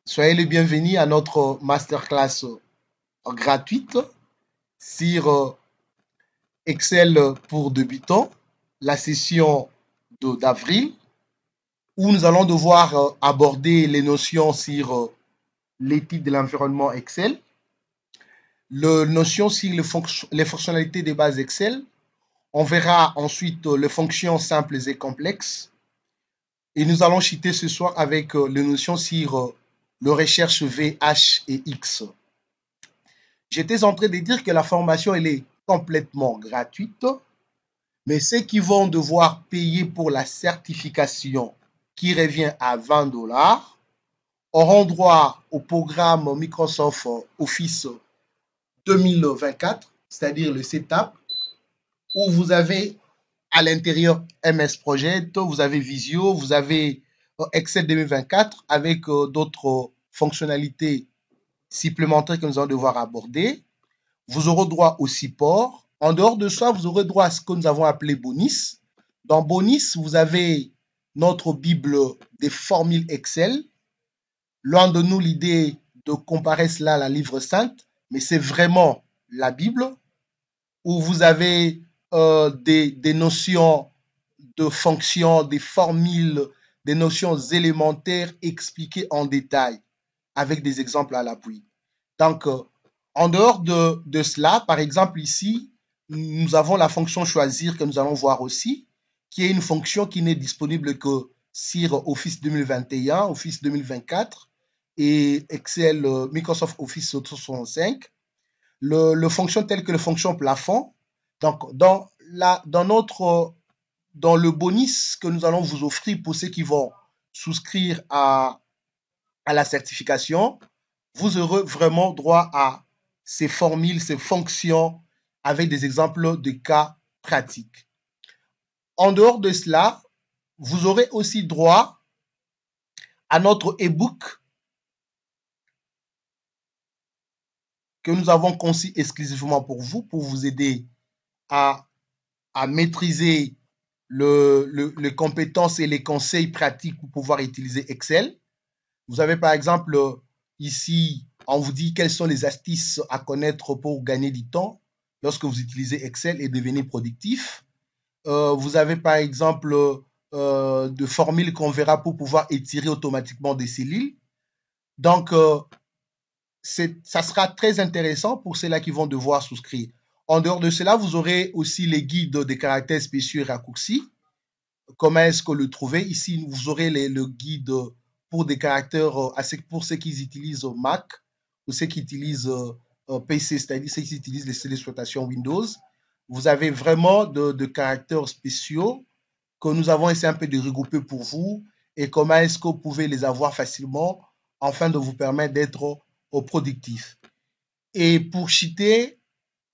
Soyez les bienvenus à notre masterclass gratuite sur Excel pour débutants, la session d'avril, où nous allons devoir aborder les notions sur l'étude de l'environnement Excel, les notions sur les fonctionnalités de base Excel. On verra ensuite les fonctions simples et complexes. Et nous allons chuter ce soir avec les notions sur le recherche V, H et X. J'étais en train de dire que la formation, elle est complètement gratuite, mais ceux qui vont devoir payer pour la certification qui revient à 20 dollars auront droit au programme Microsoft Office 2024, c'est-à-dire le setup, où vous avez à l'intérieur MS Project, vous avez Visio, vous avez Excel 2024 avec d'autres fonctionnalités supplémentaires que nous allons devoir aborder. Vous aurez droit au support. En dehors de ça, vous aurez droit à ce que nous avons appelé bonus. Dans bonus, vous avez notre Bible des formules Excel. Loin de nous l'idée de comparer cela à la livre sainte, mais c'est vraiment la Bible où vous avez des notions de fonctions, des formules, des notions élémentaires expliquées en détail avec des exemples à l'appui. Donc, en dehors de cela, par exemple ici, nous avons la fonction choisir que nous allons voir aussi, qui est une fonction qui n'est disponible que sur Office 2021, Office 2024 et Excel, Microsoft Office 365. Le fonction tel que le fonction plafond. Donc, dans le bonus que nous allons vous offrir pour ceux qui vont souscrire à la certification, vous aurez vraiment droit à ces formules, ces fonctions avec des exemples de cas pratiques. En dehors de cela, vous aurez aussi droit à notre e-book que nous avons conçu exclusivement pour vous aider à, à maîtriser les compétences et les conseils pratiques pour pouvoir utiliser Excel. Vous avez par exemple ici, on vous dit quelles sont les astuces à connaître pour gagner du temps lorsque vous utilisez Excel et devenir productif. Vous avez par exemple de formules qu'on verra pour pouvoir étirer automatiquement des cellules. Donc, ça sera très intéressant pour ceux-là qui vont devoir souscrire. En dehors de cela, vous aurez aussi les guides des caractères spéciaux et raccourcis. Comment est-ce que le trouver? Ici, vous aurez le guide pour des caractères, pour ceux qui utilisent Mac ou ceux qui utilisent PC, c'est-à-dire ceux qui utilisent les d'exploitation Windows. Vous avez vraiment de caractères spéciaux que nous avons essayé un peu de regrouper pour vous et comment est-ce que vous pouvez les avoir facilement afin de vous permettre d'être productif. Et pour cheater,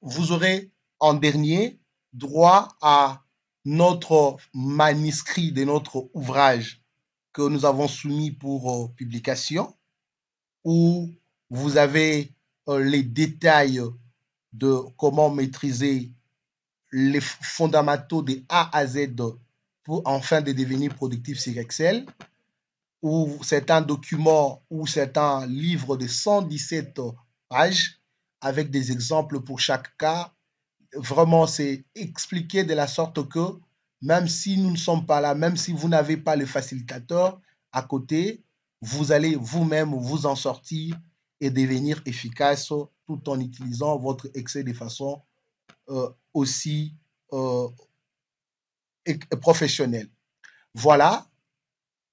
vous aurez en dernier droit à notre manuscrit de notre ouvrage que nous avons soumis pour publication, où vous avez les détails de comment maîtriser les fondamentaux de A à Z pour enfin de devenir productif sur Excel, où c'est un document ou c'est un livre de 117 pages avec des exemples pour chaque cas. Vraiment, c'est expliqué de la sorte que même si nous ne sommes pas là, même si vous n'avez pas le facilitateur à côté, vous allez vous-même vous en sortir et devenir efficace tout en utilisant votre Excel de façon aussi euh, professionnelle. Voilà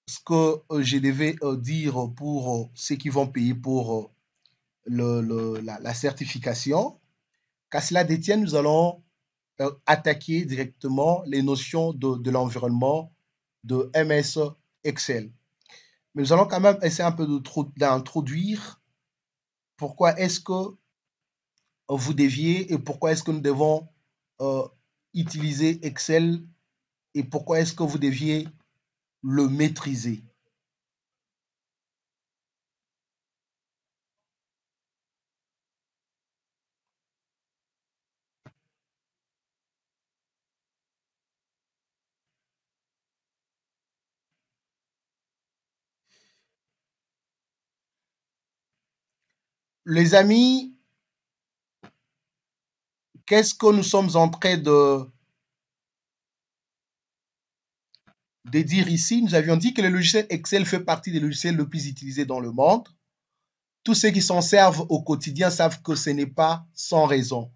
ce que je devais dire pour ceux qui vont payer pour la certification. Qu'à cela détienne, nous allons attaquer directement les notions de l'environnement de MS Excel. Mais nous allons quand même essayer un peu d'introduire pourquoi est-ce que vous deviez et pourquoi est-ce que nous devons euh, utiliser Excel et pourquoi est-ce que vous deviez le maîtriser. Les amis, qu'est-ce que nous sommes en train de dire ici? Nous avions dit que le logiciel Excel fait partie des logiciels les plus utilisés dans le monde. Tous ceux qui s'en servent au quotidien savent que ce n'est pas sans raison.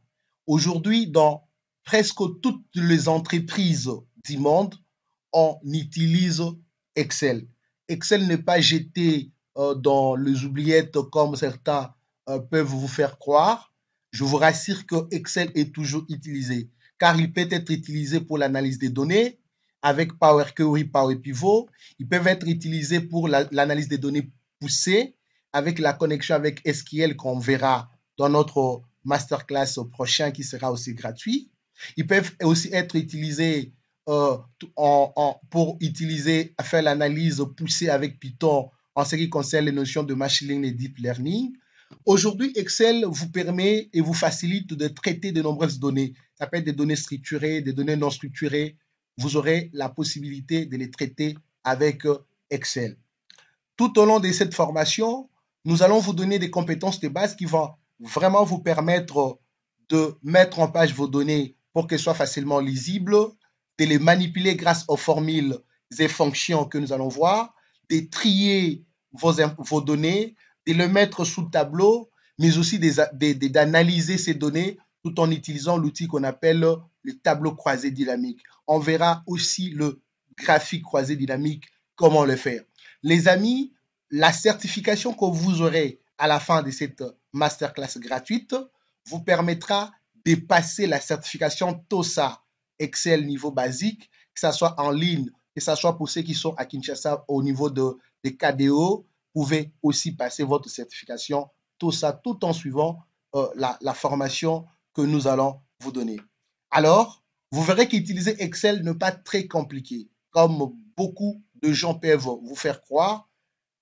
Aujourd'hui, dans presque toutes les entreprises du monde, on utilise Excel. Excel n'est pas jeté dans les oubliettes comme certains peuvent vous faire croire. Je vous rassure que Excel est toujours utilisé, car il peut être utilisé pour l'analyse des données avec Power Query, Power Pivot. Ils peuvent être utilisés pour l'analyse des données poussées avec la connexion avec SQL qu'on verra dans notre masterclass prochain qui sera aussi gratuit. Ils peuvent aussi être utilisés pour faire l'analyse poussée avec Python en ce qui concerne les notions de machine learning et deep learning. Aujourd'hui, Excel vous permet et vous facilite de traiter de nombreuses données. Ça peut être des données structurées, des données non structurées. Vous aurez la possibilité de les traiter avec Excel. Tout au long de cette formation, nous allons vous donner des compétences de base qui vont vraiment vous permettre de mettre en page vos données pour qu'elles soient facilement lisibles, de les manipuler grâce aux formules et fonctions que nous allons voir, de trier vos données, de les mettre sous tableau, mais aussi d'analyser ces données tout en utilisant l'outil qu'on appelle le tableau croisé dynamique. On verra aussi le graphique croisé dynamique, comment le faire. Les amis, la certification que vous aurez à la fin de cette masterclass gratuite vous permettra de passer la certification TOSA Excel niveau basique, que ce soit en ligne, que ce soit pour ceux qui sont à Kinshasa au niveau des KDO, vous pouvez aussi passer votre certification TOSA tout en suivant la formation que nous allons vous donner. Alors, vous verrez qu'utiliser Excel n'est pas très compliqué. Comme beaucoup de gens peuvent vous faire croire,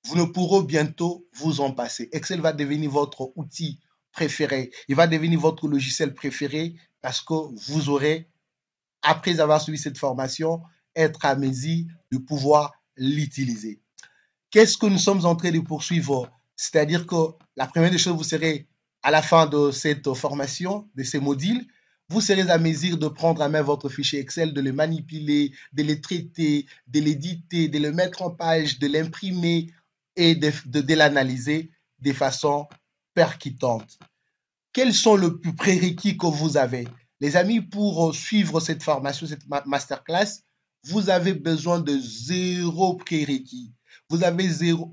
vous ne pourrez bientôt vous en passer. Excel va devenir votre outil préféré. Il va devenir votre logiciel préféré parce que vous aurez, après avoir suivi cette formation, être à mesure de pouvoir l'utiliser. Qu'est-ce que nous sommes en train de poursuivre? C'est-à-dire que la première des choses, vous serez à la fin de cette formation, de ces modules, vous serez à mesure de prendre à main votre fichier Excel, de le manipuler, de le traiter, de l'éditer, de le mettre en page, de l'imprimer et de l'analyser de façon percutante. Quels sont les prérequis que vous avez? Les amis, pour suivre cette formation, cette masterclass, vous avez besoin de zéro prérequis. Vous avez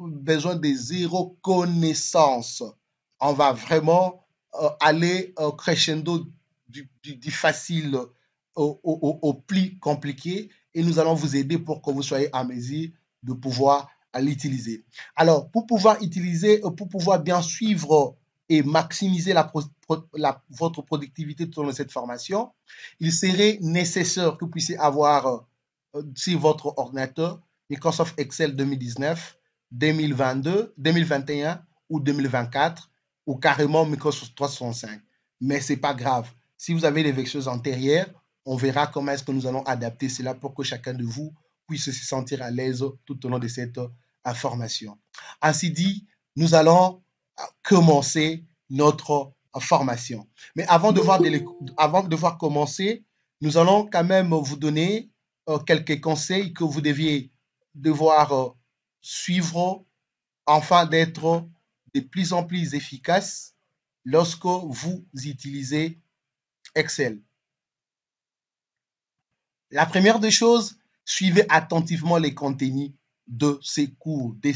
besoin de zéro connaissance. On va vraiment aller crescendo du facile au plus compliqué et nous allons vous aider pour que vous soyez à mesure de pouvoir l'utiliser. Alors, pour pouvoir bien suivre et maximiser votre productivité tout au long de cette formation, il serait nécessaire que vous puissiez avoir sur votre ordinateur Microsoft Excel 2019, 2022, 2021 ou 2024 ou carrément Microsoft 365. Mais ce n'est pas grave. Si vous avez des versions antérieures, on verra comment est-ce que nous allons adapter cela pour que chacun de vous puisse se sentir à l'aise tout au long de cette formation. Ainsi dit, nous allons commencer notre formation. Mais avant de voir commencer, nous allons quand même vous donner quelques conseils que vous deviez devoir suivre afin d'être de plus en plus efficace lorsque vous utilisez Excel. La première des choses, suivez attentivement les contenus de ces cours, de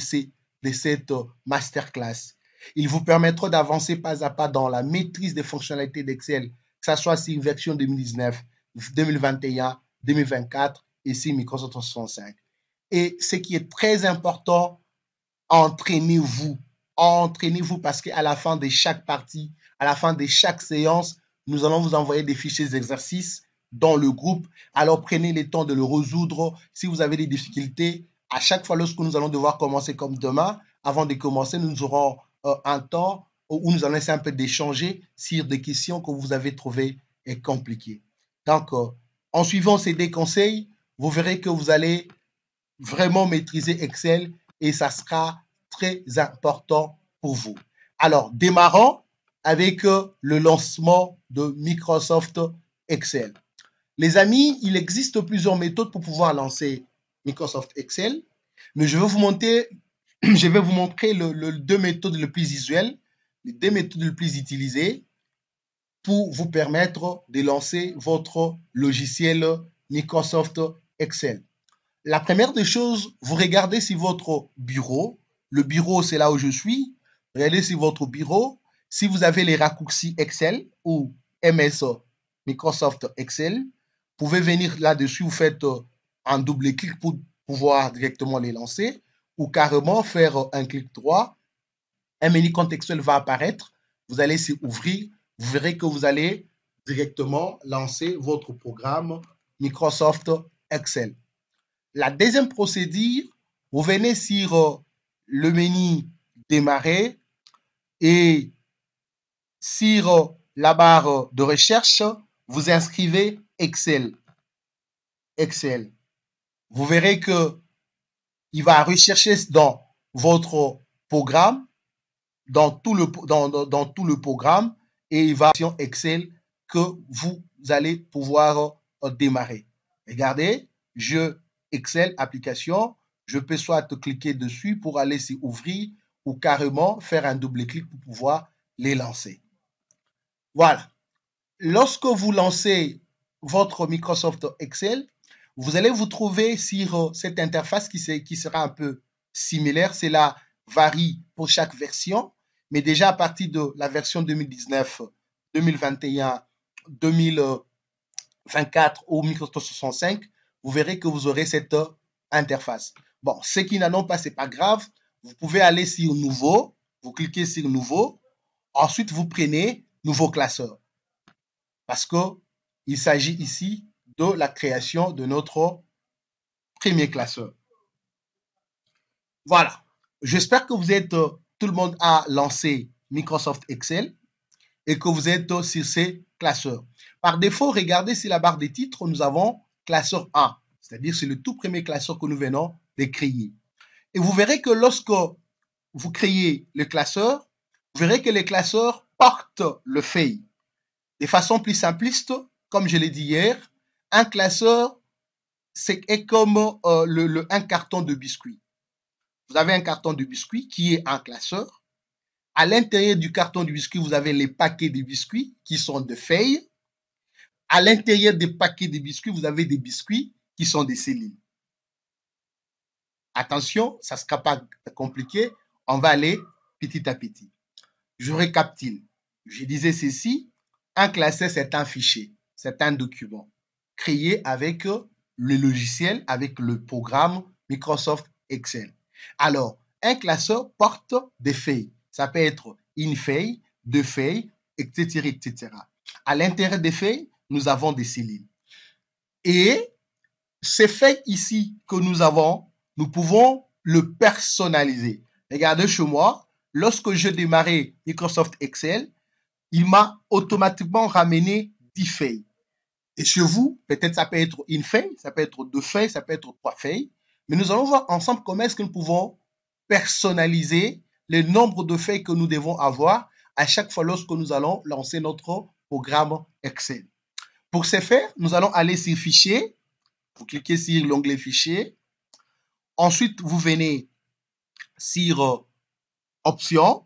cette masterclass. Ils vous permettront d'avancer pas à pas dans la maîtrise des fonctionnalités d'Excel, que ce soit sur une version 2019, 2021, 2024 et sur Microsoft 365. Et ce qui est très important, entraînez-vous. Entraînez-vous parce qu'à la fin de chaque partie, à la fin de chaque séance, nous allons vous envoyer des fichiers d'exercices dans le groupe. Alors prenez le temps de le résoudre. Si vous avez des difficultés, à chaque fois lorsque nous allons devoir commencer comme demain, avant de commencer, nous aurons un temps où nous allons essayer un peu d'échanger sur des questions que vous avez trouvées compliquées. Donc, en suivant ces deux conseils, vous verrez que vous allez vraiment maîtriser Excel et ça sera très important pour vous. Alors, démarrons avec le lancement de Microsoft Excel. Les amis, il existe plusieurs méthodes pour pouvoir lancer Microsoft Excel, mais je vais vous montrer, les deux méthodes les plus usuelles, les deux méthodes les plus utilisées pour vous permettre de lancer votre logiciel Microsoft Excel. La première des choses, vous regardez sur votre bureau. Le bureau, c'est là où je suis. Regardez sur votre bureau. Si vous avez les raccourcis Excel ou MS Microsoft Excel, vous pouvez venir là-dessus, vous faites un double clic pour pouvoir directement les lancer ou carrément faire un clic droit. Un menu contextuel va apparaître. Vous allez s'y ouvrir. Vous verrez que vous allez directement lancer votre programme Microsoft Excel. La deuxième procédure, vous venez sur le menu Démarrer et sur la barre de recherche, vous inscrivez Excel. Excel. Vous verrez que il va rechercher dans votre programme, dans tout le programme, et il va sur Excel que vous allez pouvoir démarrer. Regardez, je Excel application, je peux soit cliquer dessus pour aller s'y ouvrir ou carrément faire un double clic pour pouvoir les lancer. Voilà. Lorsque vous lancez votre Microsoft Excel, vous allez vous trouver sur cette interface qui sera un peu similaire. Cela varie pour chaque version, mais déjà à partir de la version 2019, 2021, 2024 ou Microsoft 65, vous verrez que vous aurez cette interface. Bon, ceux qui n'en ont pas, c'est pas grave. Vous pouvez aller sur Nouveau, vous cliquez sur Nouveau, ensuite vous prenez Nouveau classeur. Parce qu'il s'agit ici de la création de notre premier classeur. Voilà. J'espère que vous êtes, tout le monde a lancé Microsoft Excel et que vous êtes sur ces classeurs. Par défaut, regardez sur la barre des titres, nous avons classeur 1, c'est-à-dire c'est le tout premier classeur que nous venons de créer. Et vous verrez que lorsque vous créez le classeur, vous verrez que les classeurs portent le feuille. De façon plus simpliste, comme je l'ai dit hier, un classeur, c'est comme un carton de biscuits. Vous avez un carton de biscuits qui est un classeur. À l'intérieur du carton de biscuits, vous avez les paquets de biscuits qui sont de feuilles. À l'intérieur des paquets de biscuits, vous avez des biscuits qui sont des cellules. Attention, ça ne sera pas compliqué. On va aller petit à petit. Je récapitule. Je disais ceci. Un classeur, c'est un fichier. C'est un document créé avec le logiciel, avec le programme Microsoft Excel. Alors, un classeur porte des feuilles. Ça peut être une feuille, deux feuilles, etc., etc. À l'intérieur des feuilles, nous avons des cellules. Et ces feuilles ici que nous avons, nous pouvons le personnaliser. Regardez chez moi, lorsque je démarrais Microsoft Excel, il m'a automatiquement ramené 10 feuilles. Et chez vous, peut-être ça peut être une feuille, ça peut être deux feuilles, ça peut être trois feuilles. Mais nous allons voir ensemble comment est-ce que nous pouvons personnaliser le nombre de feuilles que nous devons avoir à chaque fois lorsque nous allons lancer notre programme Excel. Pour ce faire, nous allons aller sur Fichier. Vous cliquez sur l'onglet Fichier. Ensuite, vous venez sur Options.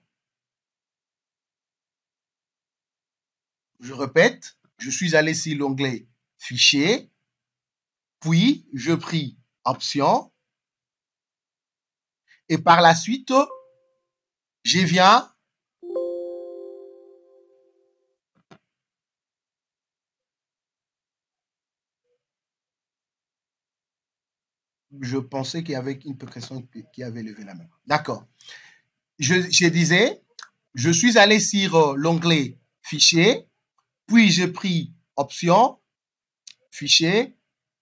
Je répète, je suis allé sur l'onglet Fichier. Puis, je pris Options. Et par la suite, je viens je pensais qu'il y avait une personne qui avait levé la main. D'accord. Je disais, je suis allé sur l'onglet Fichier, puis j'ai pris Options, Fichier,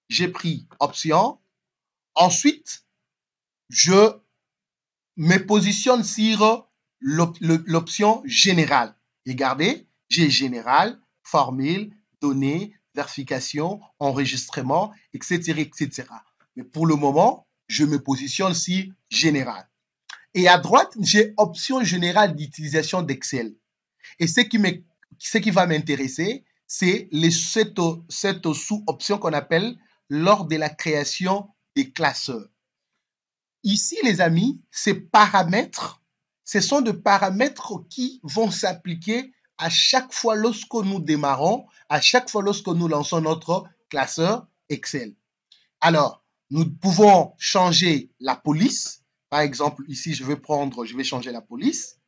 j'ai pris Options. Ensuite, je me positionne sur l'option Générale. Regardez, j'ai Général, Formule, Données, Vérification, Enregistrement, etc., etc. Mais pour le moment, je me positionne sur Général. Et à droite, j'ai option générale d'utilisation d'Excel. Et ce qui va m'intéresser, c'est cette sous-option qu'on appelle lors de la création des classeurs. Ici, les amis, ces paramètres, ce sont des paramètres qui vont s'appliquer à chaque fois lorsque nous démarrons, à chaque fois lorsque nous lançons notre classeur Excel. Alors, nous pouvons changer la police. Par exemple, ici, je vais changer la police.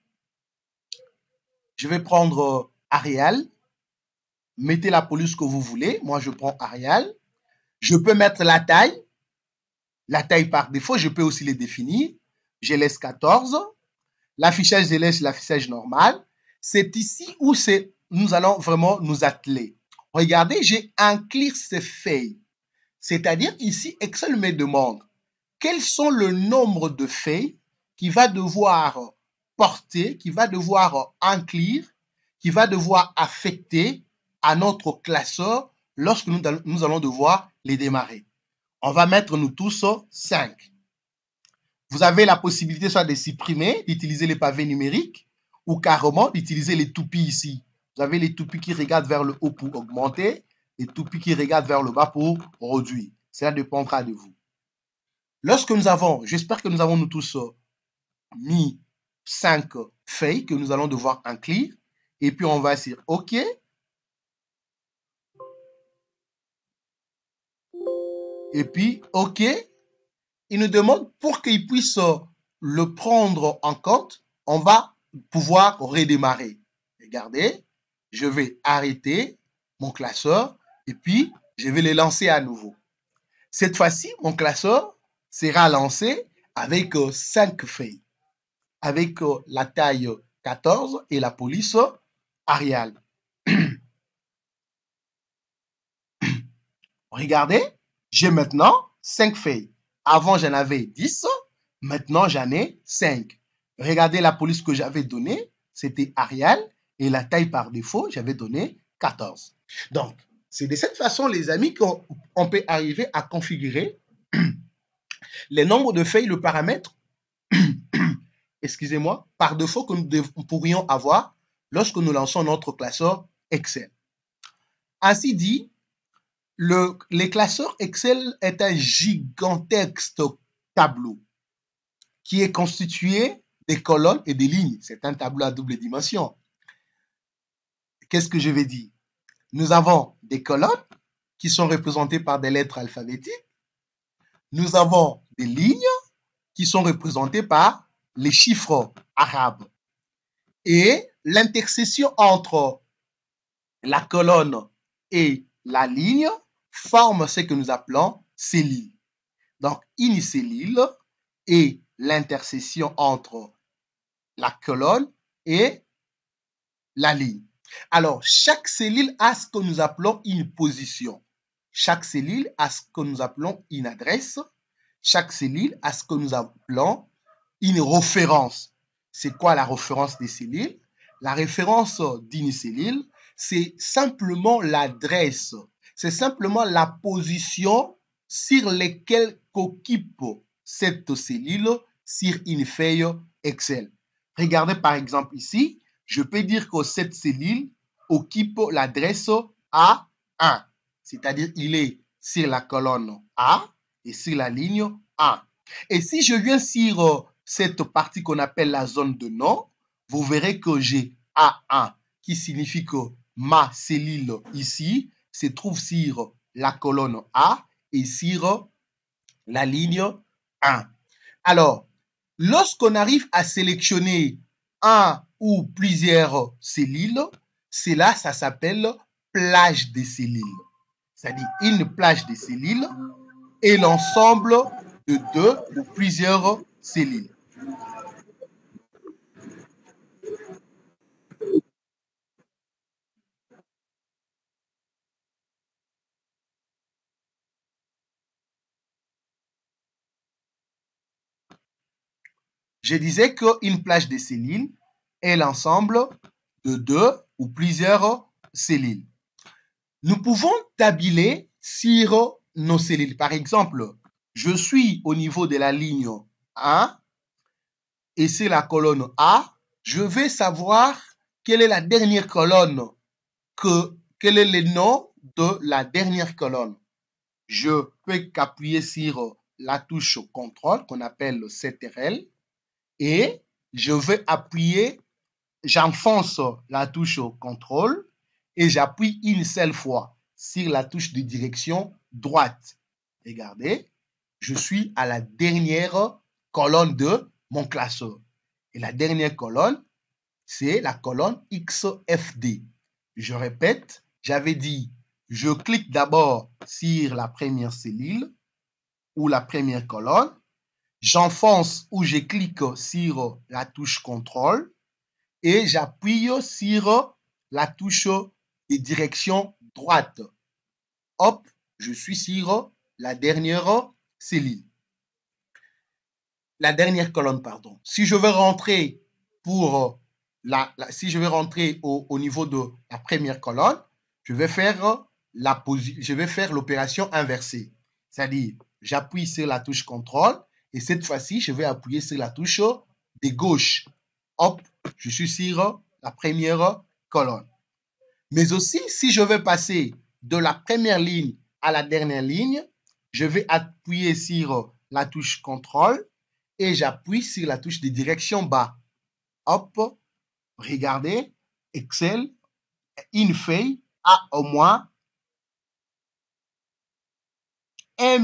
Je vais prendre Arial. Mettez la police que vous voulez. Moi, je prends Arial. Je peux mettre la taille. La taille par défaut, je peux aussi les définir. Je laisse 14. L'affichage, je laisse l'affichage normal. C'est ici où nous allons vraiment nous atteler. Regardez, j'ai inclure ces feuilles. C'est-à-dire ici, Excel me demande quels sont le nombre de feuilles qu'il va devoir porter, qu'il va devoir inclure, qu'il va devoir affecter à notre classeur lorsque nous allons devoir les démarrer. On va mettre nous tous 5. Vous avez la possibilité soit de supprimer, d'utiliser les pavés numériques ou carrément d'utiliser les toupies ici. Vous avez les toupies qui regardent vers le haut pour augmenter, les toupies qui regardent vers le bas pour réduire. Cela dépendra de vous. Lorsque nous avons, j'espère que nous avons nous tous mis 5 feuilles que nous allons devoir inclure. Et puis on va dire OK. Et puis OK. Il nous demande pour qu'il puisse le prendre en compte, on va pouvoir redémarrer. Regardez, je vais arrêter mon classeur et puis je vais le lancer à nouveau. Cette fois-ci, mon classeur sera lancé avec 5 feuilles, avec la taille 14 et la police Arial. Regardez, j'ai maintenant 5 feuilles. Avant, j'en avais 10. Maintenant, j'en ai 5. Regardez la police que j'avais donnée, c'était Arial. Et la taille par défaut, j'avais donné 14. Donc, c'est de cette façon, les amis, qu'on peut arriver à configurer les nombres de feuilles, le paramètre, excusez-moi, par défaut que nous pourrions avoir lorsque nous lançons notre classeur Excel. Ainsi dit, les classeurs Excel est un gigantesque tableau qui est constitué des colonnes et des lignes. C'est un tableau à double dimension. Qu'est-ce que je vais dire? Nous avons des colonnes qui sont représentées par des lettres alphabétiques. Nous avons des lignes qui sont représentées par les chiffres arabes. Et l'intersection entre la colonne et la ligne forme ce que nous appelons cellule. Donc, une cellule est l'intersection entre la colonne et la ligne. Alors, chaque cellule a ce que nous appelons une position. Chaque cellule a ce que nous appelons une adresse. Chaque cellule a ce que nous appelons une référence. C'est quoi la référence des cellules? La référence d'une cellule, c'est simplement l'adresse. C'est simplement la position sur laquelle occupe cette cellule sur une feuille Excel. Regardez par exemple ici, je peux dire que cette cellule occupe l'adresse A1, c'est-à-dire il est sur la colonne A et sur la ligne 1. Et si je viens sur cette partie qu'on appelle la zone de nom, vous verrez que j'ai A1 qui signifie que ma cellule ici se trouve sur la colonne A et sur la ligne 1. Alors, lorsqu'on arrive à sélectionner un ou plusieurs cellules, cela, ça s'appelle plage de cellules. C'est-à-dire une plage de cellules est l'ensemble de 2 ou plusieurs cellules. Je disais qu'une plage de cellules est l'ensemble de 2 ou plusieurs cellules. Nous pouvons tabuler sur nos cellules. Par exemple, je suis au niveau de la ligne 1 et c'est la colonne A, je vais savoir quelle est la dernière colonne, quel est le nom de la dernière colonne. Je peux qu'appuyer sur la touche contrôle qu'on appelle le CTRL et je vais appuyer, j'enfonce la touche contrôle et j'appuie une seule fois sur la touche de direction droite. Regardez, je suis à la dernière colonne de mon classeur. Et la dernière colonne, c'est la colonne XFD. Je répète, j'avais dit, je clique d'abord sur la première cellule ou la première colonne, j'enfonce ou je clique sur la touche contrôle et j'appuie sur la touche de direction droite. Hop, je suis sur la dernière cellule. La dernière colonne, pardon. Si je veux rentrer pour si je veux rentrer au niveau de la première colonne, je vais faire l'opération inversée. C'est-à-dire, j'appuie sur la touche contrôle et cette fois-ci, je vais appuyer sur la touche de gauche. Hop, je suis sur la première colonne. Mais aussi, si je veux passer de la première ligne à la dernière ligne, je vais appuyer sur la touche contrôle et j'appuie sur la touche de direction bas. Hop, regardez, Excel, une feuille a au moins 1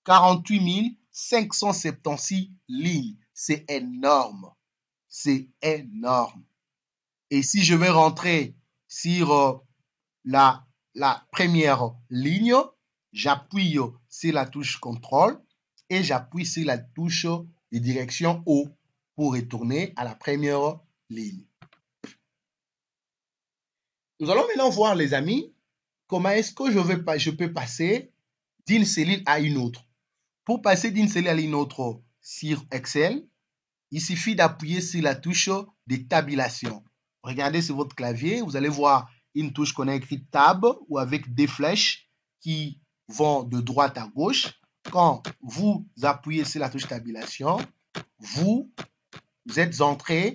048 576 lignes. C'est énorme. C'est énorme. Et si je vais rentrer sur la première ligne, j'appuie sur la touche contrôle et j'appuie sur la touche de direction haut pour retourner à la première ligne. Nous allons maintenant voir, les amis, comment est-ce que je peux passer d'une cellule à une autre. Pour passer d'une cellule à une autre sur Excel, il suffit d'appuyer sur la touche de tabulation. Regardez sur votre clavier, vous allez voir une touche qu'on a écrite Tab ou avec des flèches qui vont de droite à gauche. Quand vous appuyez sur la touche tabulation, vous êtes en train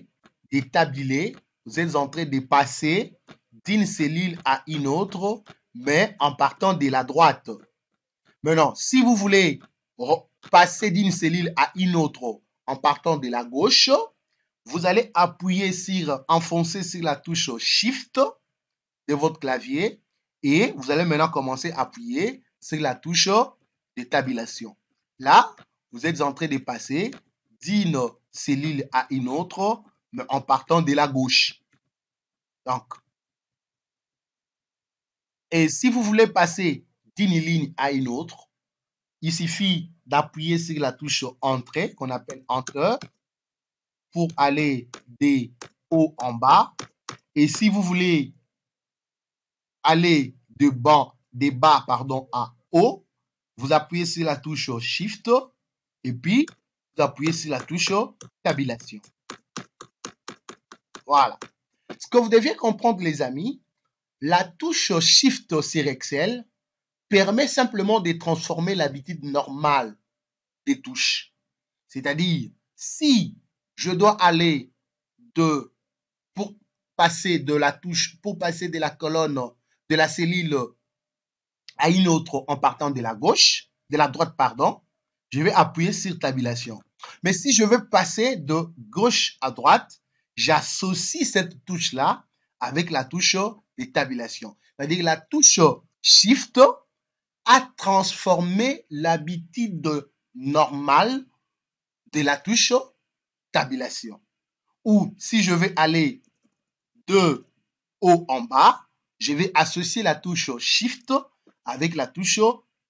de tabuler, vous êtes en train de passer d'une cellule à une autre, mais en partant de la droite. Maintenant, si vous voulez passer d'une cellule à une autre en partant de la gauche, vous allez enfoncer sur la touche Shift de votre clavier et vous allez maintenant commencer à appuyer sur la touche de tabulation. Là, vous êtes en train de passer d'une cellule à une autre, mais en partant de la gauche. Donc, et si vous voulez passer d'une ligne à une autre, il suffit d'appuyer sur la touche Entrée, qu'on appelle Enter, pour aller de haut en bas. Et si vous voulez aller de bas à haut, vous appuyez sur la touche Shift et puis vous appuyez sur la touche Tabulation. Voilà. Ce que vous deviez comprendre, les amis, la touche Shift sur Excel permet simplement de transformer l'habitude normale des touches. C'est-à-dire, si je dois aller pour passer de la colonne, de la cellule à une autre en partant de la droite, pardon, je vais appuyer sur tabulation. Mais si je veux passer de gauche à droite, j'associe cette touche-là avec la touche de tabulation. C'est-à-dire la touche Shift a transformé l'habitude normale de la touche tabulation. Ou si je vais aller de haut en bas, je vais associer la touche Shift avec la touche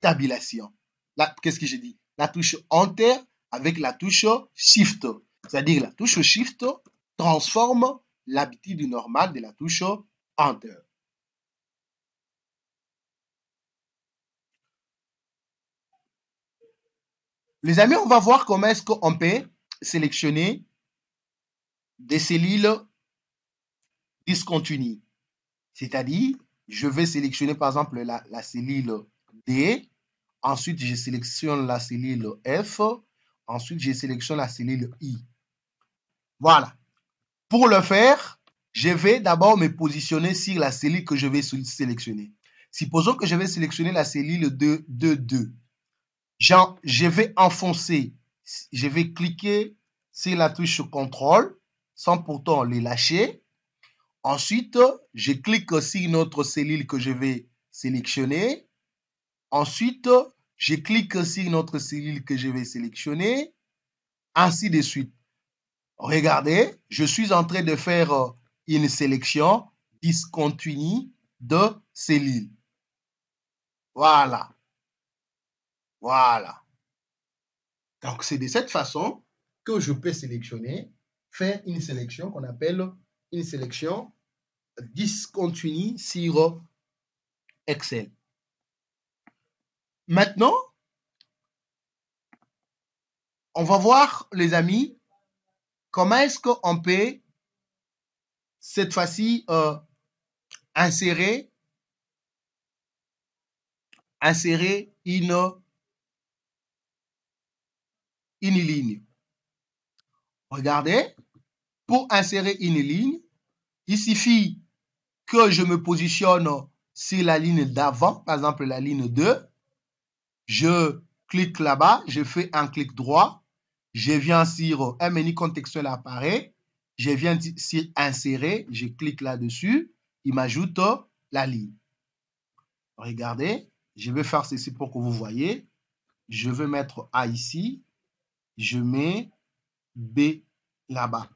tabulation. Qu'est-ce que j'ai dit? La touche Enter avec la touche Shift. C'est-à-dire la touche Shift transforme l'habitude normale de la touche Enter. Les amis, on va voir comment est-ce qu'on peut sélectionner des cellules discontinues. C'est-à-dire, je vais sélectionner par exemple la cellule D Ensuite, je sélectionne la cellule F. Ensuite, je sélectionne la cellule I. Voilà. Pour le faire, je vais d'abord me positionner sur la cellule que je vais sélectionner. Supposons que je vais sélectionner la cellule 2. Je vais enfoncer, je vais cliquer sur la touche contrôle sans pourtant les lâcher. Ensuite, je clique sur notre cellule que je vais sélectionner. Ensuite, je clique sur notre cellule que je vais sélectionner, ainsi de suite. Regardez, je suis en train de faire une sélection discontinue de cellules. Voilà. Voilà. Donc, c'est de cette façon que je peux sélectionner, faire une sélection qu'on appelle une sélection discontinue sur Excel. Maintenant, on va voir, les amis, comment est-ce qu'on peut, cette fois-ci, insérer une ligne. Regardez, pour insérer une ligne, il suffit que je me positionne sur la ligne d'avant, par exemple la ligne 2. Je clique là-bas, je fais un clic droit, je viens sur un menu contextuel apparaît, je viens sur insérer, je clique là-dessus, il m'ajoute la ligne. Regardez, je vais faire ceci pour que vous voyez. Je vais mettre A ici, je mets B là-bas.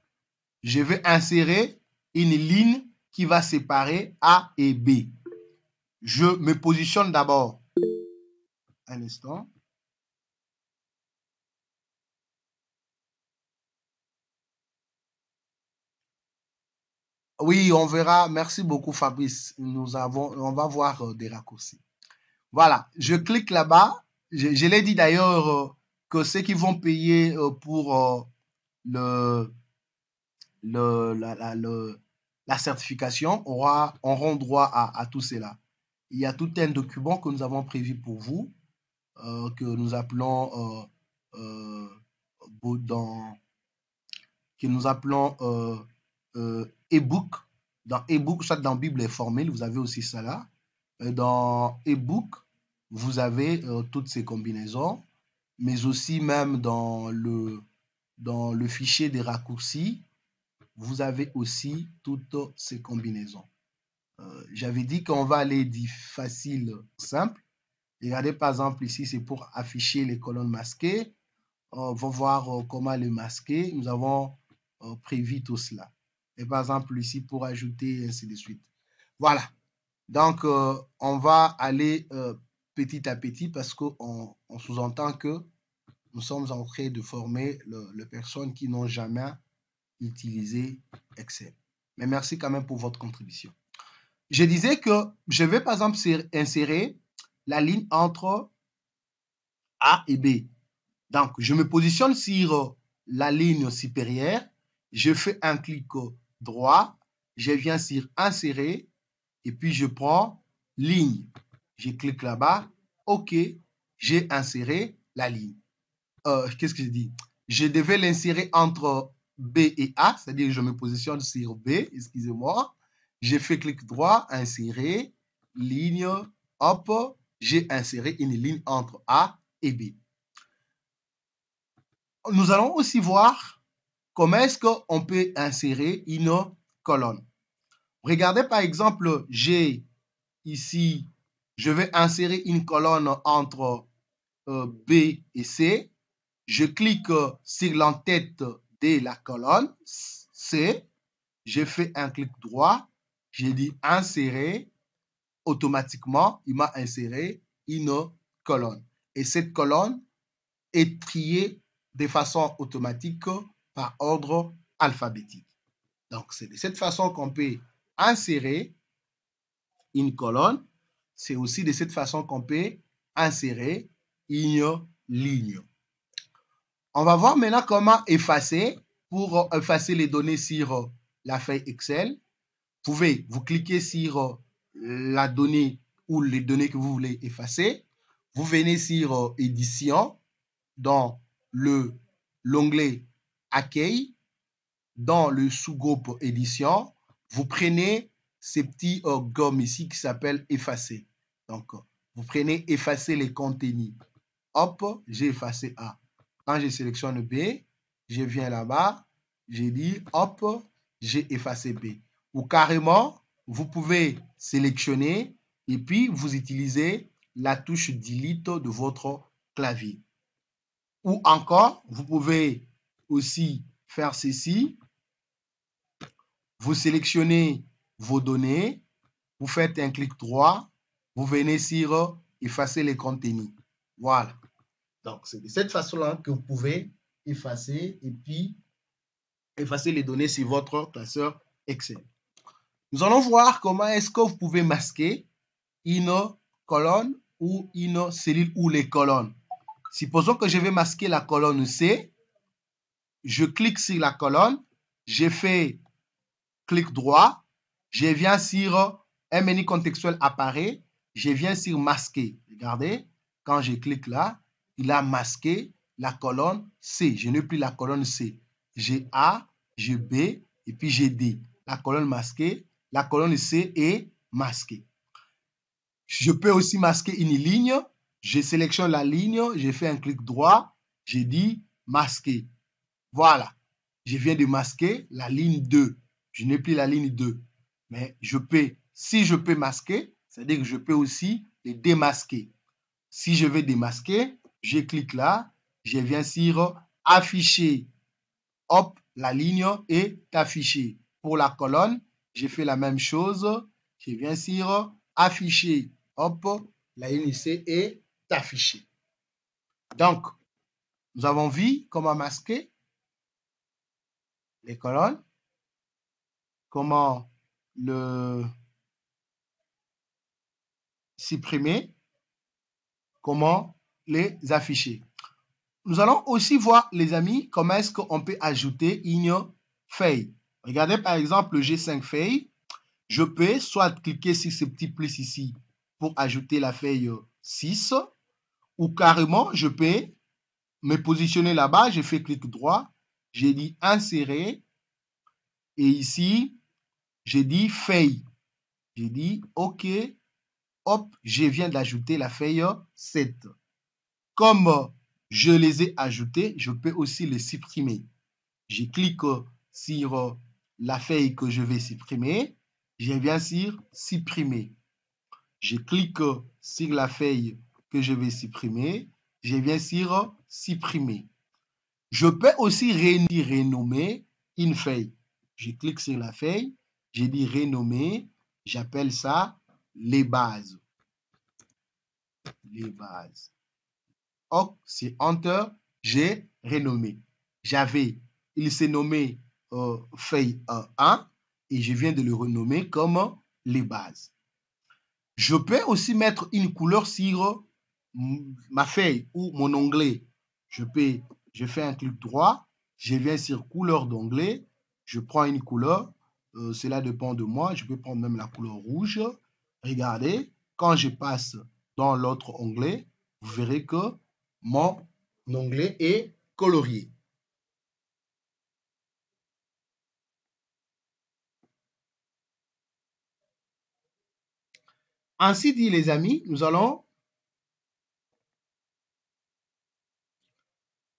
Je vais insérer une ligne qui va séparer A et B. Je me positionne d'abord. Un instant. Oui, on verra. Merci beaucoup, Fabrice. On va voir des raccourcis. Voilà, je clique là-bas. Je l'ai dit d'ailleurs que ceux qui vont payer pour le, la certification auront droit à tout cela. Il y a tout un document que nous avons prévu pour vous, que nous appelons dans que nous appelons e-book. Dans e-book, soit dans Bible formelle, vous avez aussi ça là. Dans e-book, vous avez toutes ces combinaisons, mais aussi même dans le fichier des raccourcis, vous avez aussi toutes ces combinaisons. J'avais dit qu'on va aller du facile au simple. Regardez par exemple ici, c'est pour afficher les colonnes masquées. On va voir comment les masquer. Nous avons prévu tout cela. Et par exemple ici, pour ajouter, ainsi de suite. Voilà. Donc, on va aller petit à petit parce qu'on sous-entend que nous sommes en train de former les personnes qui n'ont jamais utilisé Excel. Mais merci quand même pour votre contribution. Je disais que je vais par exemple insérer la ligne entre A et B. Donc, je me positionne sur la ligne supérieure, je fais un clic droit, je viens sur insérer et puis je prends ligne. Je clique là-bas, OK, j'ai inséré la ligne. Qu'est-ce que je dis? Je devais l'insérer entre B et A, c'est-à-dire que je me positionne sur B, excusez-moi. J'ai fait clic droit, insérer, ligne, hop, j'ai inséré une ligne entre A et B. Nous allons aussi voir comment est-ce qu'on peut insérer une colonne. Regardez par exemple, j'ai ici, je vais insérer une colonne entre B et C. Je clique sur l'entête de la colonne C. Je fais un clic droit. J'ai dit insérer. Automatiquement, il m'a inséré une colonne. Et cette colonne est triée de façon automatique par ordre alphabétique. Donc, c'est de cette façon qu'on peut insérer une colonne. C'est aussi de cette façon qu'on peut insérer une ligne. On va voir maintenant comment effacer. Pour effacer les données sur la feuille Excel, vous cliquez sur la donnée ou les données que vous voulez effacer. vous venez sur édition, dans l'onglet accueil, dans le sous-groupe édition, vous prenez ces petits gommes ici qui s'appellent effacer. Donc, vous prenez effacer les contenus. Hop, j'ai effacé A. Quand je sélectionne B, je viens là-bas, j'ai dit hop, j'ai effacé B. Ou carrément, vous pouvez sélectionner et puis vous utilisez la touche Delete de votre clavier. Ou encore, vous pouvez aussi faire ceci. Vous sélectionnez vos données, vous faites un clic droit, vous venez sur effacer les contenus. Voilà. Donc, c'est de cette façon-là que vous pouvez effacer et puis effacer les données sur votre classeur Excel. Nous allons voir comment est-ce que vous pouvez masquer une colonne ou une cellule ou les colonnes. Supposons que je vais masquer la colonne C. Je clique sur la colonne, je fais clic droit, je viens sur un menu contextuel apparaît, je viens sur masquer. Regardez, quand je clique là, il a masqué la colonne C. Je n'ai plus la colonne C. J'ai A, j'ai B et puis j'ai D. La colonne masquée, la colonne C est masquée. Je peux aussi masquer une ligne. Je sélectionne la ligne, je fais un clic droit, j'ai dit masquer. Voilà, je viens de masquer la ligne 2. Je n'ai plus la ligne 2. Mais je peux, si je peux masquer, c'est-à-dire que je peux aussi les démasquer. Si je veux démasquer, je clique là, je viens sur afficher. Hop, la ligne est affichée. Pour la colonne, j'ai fait la même chose. Je viens sur afficher. Hop, la ligne C est affichée. Donc, nous avons vu comment masquer les colonnes, comment le supprimer, comment les afficher. Nous allons aussi voir, les amis, comment est-ce qu'on peut ajouter une feuille. Regardez par exemple le G5 feuille. Je peux soit cliquer sur ce petit plus ici pour ajouter la feuille 6 ou carrément je peux me positionner là-bas. Je fais clic droit, j'ai dit insérer et ici j'ai dit feuille. J'ai dit OK. Hop, je viens d'ajouter la feuille 7. Comme je les ai ajoutés, je peux aussi les supprimer. Je clique sur la feuille que je vais supprimer. Je viens sur supprimer. Je clique sur la feuille que je vais supprimer. Je viens sur supprimer. Je peux aussi renommer une feuille. Je clique sur la feuille. Je dis renommer. J'appelle ça les bases. Les bases. Hop, c'est Enter, j'ai renommé. Il s'est nommé feuille 1 et je viens de le renommer comme les bases. Je peux aussi mettre une couleur sur ma feuille ou mon onglet. Je fais un clic droit, je viens sur couleur d'onglet, je prends une couleur, cela dépend de moi, je peux prendre même la couleur rouge. Regardez, quand je passe dans l'autre onglet, vous verrez que mon onglet est colorié. Ainsi dit, les amis, nous allons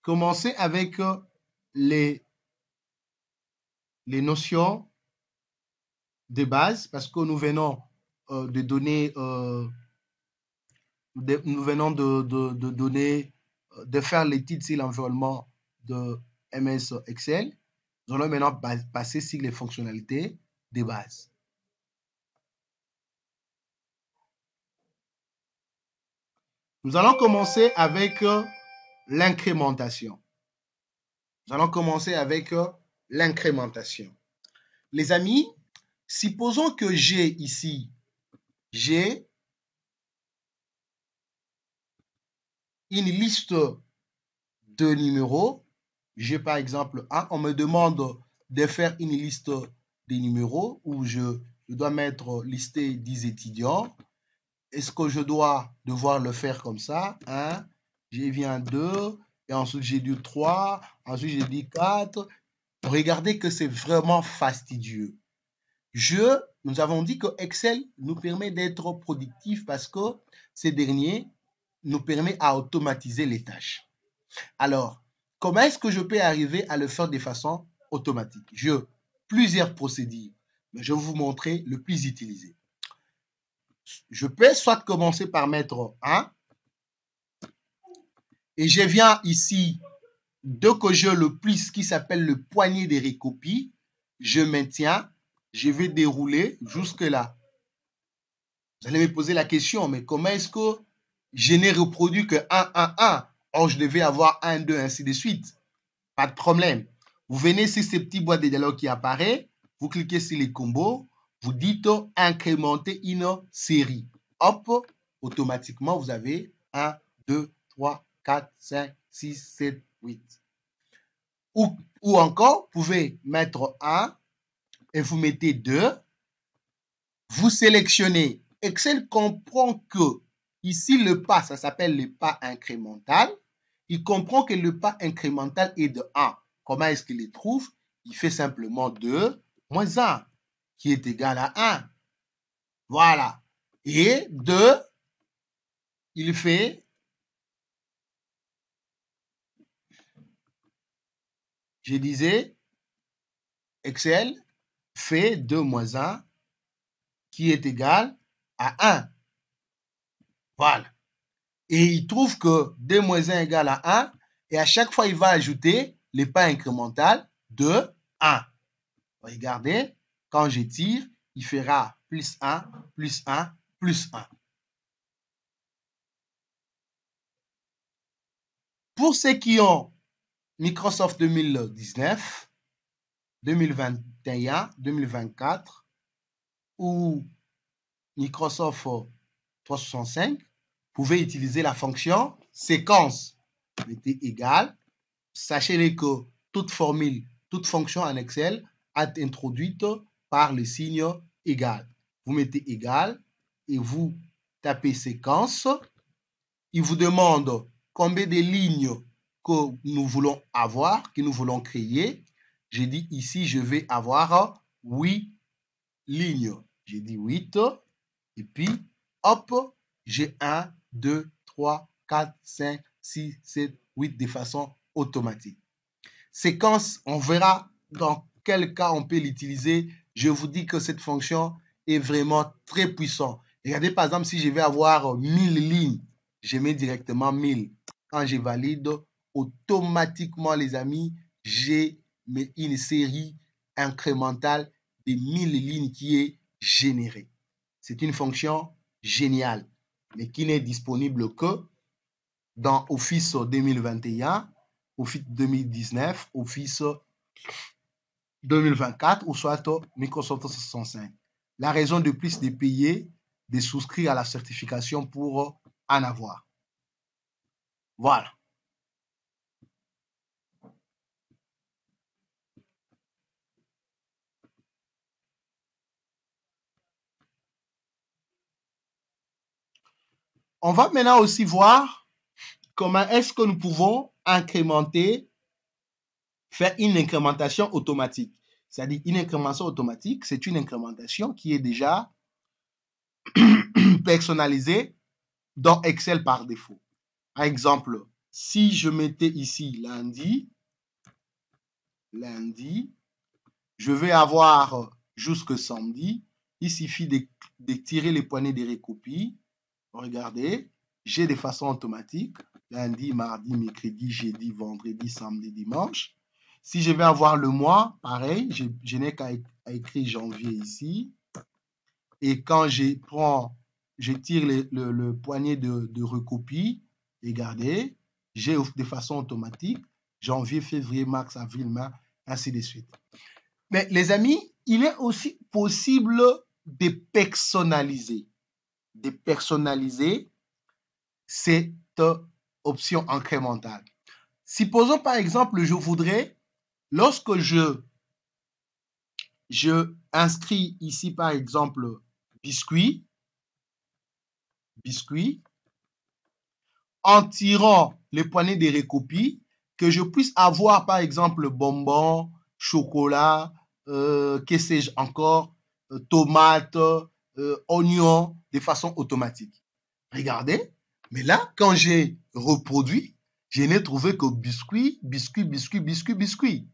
commencer avec les notions de base parce que nous venons de donner, de faire l'étude sur l'environnement de MS Excel. Nous allons maintenant passer sur les fonctionnalités de base. Nous allons commencer avec l'incrémentation. Nous allons commencer avec l'incrémentation. Les amis, supposons que j'ai ici, j'ai une liste de numéros. J'ai par exemple un, on me demande de faire une liste des numéros où je dois mettre listé 10 étudiants. est-ce que je dois devoir le faire comme ça? 1, j'ai viens 2, et ensuite j'ai dit 3, ensuite j'ai dit 4. Regardez que c'est vraiment fastidieux. Nous avons dit que Excel nous permet d'être productifs parce que ces derniers nous permet à automatiser les tâches. Alors, comment est-ce que je peux arriver à le faire de façon automatique? Plusieurs procédures, mais je vais vous montrer le plus utilisé. Je peux soit commencer par mettre 1 et je viens ici, dès que j'ai le plus qui s'appelle le poignet de recopies, je maintiens, je vais dérouler jusque là. Vous allez me poser la question, mais comment est-ce que je n'ai reproduit que 1, 1, 1? Or, je devais avoir 1, 2, ainsi de suite. Pas de problème. Vous venez sur ces petits boîtes de dialogue qui apparaissent, vous cliquez sur les combos, vous dites incrémenter une série. Hop, automatiquement, vous avez 1, 2, 3, 4, 5, 6, 7, 8. Ou encore, vous pouvez mettre 1 et vous mettez 2. Vous sélectionnez. Excel comprend que ici, le pas, ça s'appelle le pas incrémental. Il comprend que le pas incrémental est de 1. Comment est-ce qu'il le trouve? Il fait simplement 2 moins 1, qui est égal à 1. Voilà. Et 2, il fait, je disais, Excel fait 2 moins 1, qui est égal à 1. Voilà. Et il trouve que 2 moins 1 égale à 1. Et à chaque fois, il va ajouter les pas incrémental de 1. Regardez, quand je tire, il fera plus 1, plus 1, plus 1. Pour ceux qui ont Microsoft 2019, 2021, 2024 ou Microsoft 365, vous pouvez utiliser la fonction séquence. Mettez égal. Sachez que toute formule, toute fonction en Excel est introduite par le signe égal. Vous mettez égal et vous tapez séquence. Il vous demande combien de lignes que nous voulons avoir, que nous voulons créer. J'ai dit ici, je vais avoir 8 lignes. J'ai dit 8. Et puis, hop, j'ai 1, 2, 3, 4, 5, 6, 7, 8 de façon automatique. Séquence, on verra dans quel cas on peut l'utiliser. Je vous dis que cette fonction est vraiment très puissante. Regardez par exemple, si je vais avoir 1000 lignes, je mets directement 1000. Quand je valide, automatiquement, les amis, j'ai une série incrémentale de 1000 lignes qui est générée. C'est une fonction géniale, mais qui n'est disponible que dans Office 2021, Office 2019, Office 2024 ou soit Microsoft 365. La raison de plus de payer, de souscrire à la certification pour en avoir. Voilà. On va maintenant aussi voir comment est-ce que nous pouvons incrémenter, faire une incrémentation automatique. C'est-à-dire une incrémentation automatique, c'est une incrémentation qui est déjà personnalisée dans Excel par défaut. Par exemple, si je mettais ici lundi, je vais avoir jusque samedi. Il suffit de tirer les poignées des recopies. Regardez, j'ai de façon automatique lundi, mardi, mercredi, jeudi, vendredi, samedi, dimanche. Si je vais avoir le mois, pareil, je n'ai qu'à écrire janvier ici. Et quand je tire le poignet de recopie, regardez, j'ai de façon automatique janvier, février, mars, avril, mai, ainsi de suite. Mais les amis, il est aussi possible de personnaliser cette option incrémentale. Supposons par exemple, je voudrais, lorsque je inscris ici par exemple biscuit, biscuit, en tirant les poignées de recopies, que je puisse avoir par exemple bonbons, chocolat, que sais-je encore, tomates, oignons, de façon automatique. Regardez, mais là, quand j'ai reproduit, je n'ai trouvé que biscuit, biscuit, biscuit, biscuit, biscuit.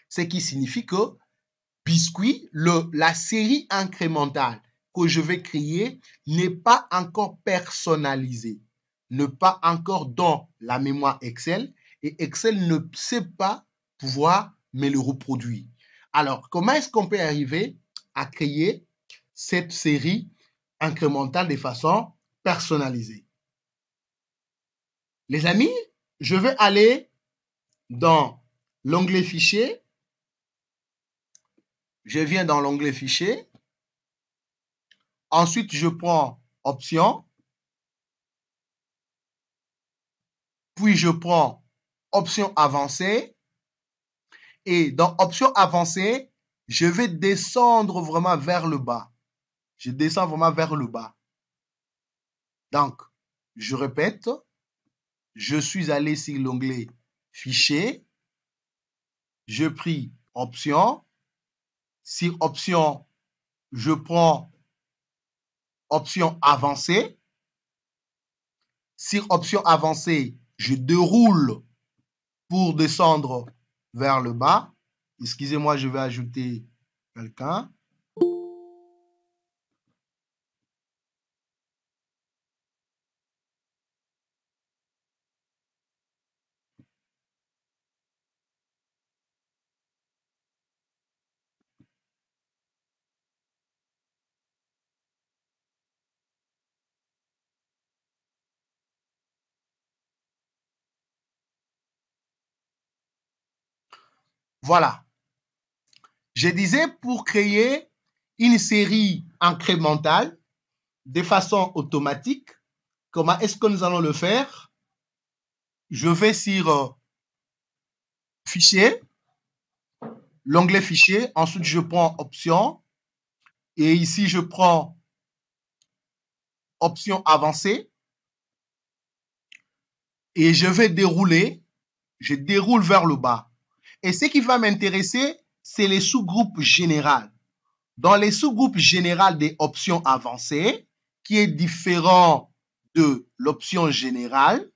Ce qui signifie que biscuit, la série incrémentale que je vais créer n'est pas encore personnalisée, n'est pas encore dans la mémoire Excel, et Excel ne sait pas pouvoir me le reproduire. Alors, comment est-ce qu'on peut arriver à créer cette série incrémentale de façon personnalisée? Les amis, je vais aller dans l'onglet Fichier. Je viens dans l'onglet Fichier. Ensuite, je prends Options. Puis, je prends Options avancées. Et dans Options avancées, je vais descendre vraiment vers le bas. Je descends vraiment vers le bas. Donc, je répète, je suis allé sur l'onglet Fichier. Je pris Options. Sur Options, je prends Options avancées. Sur Options avancées, je déroule pour descendre vers le bas. Excusez-moi, je vais ajouter quelqu'un. Voilà. Je disais, pour créer une série incrémentale de façon automatique, comment est-ce que nous allons le faire? Je vais sur Fichier, l'onglet Fichier, ensuite je prends Options, et ici je prends Options avancées, et je vais dérouler, je déroule vers le bas. Et ce qui va m'intéresser, c'est les sous-groupes généraux. Dans les sous-groupes généraux des options avancées, qui est différent de l'option générale,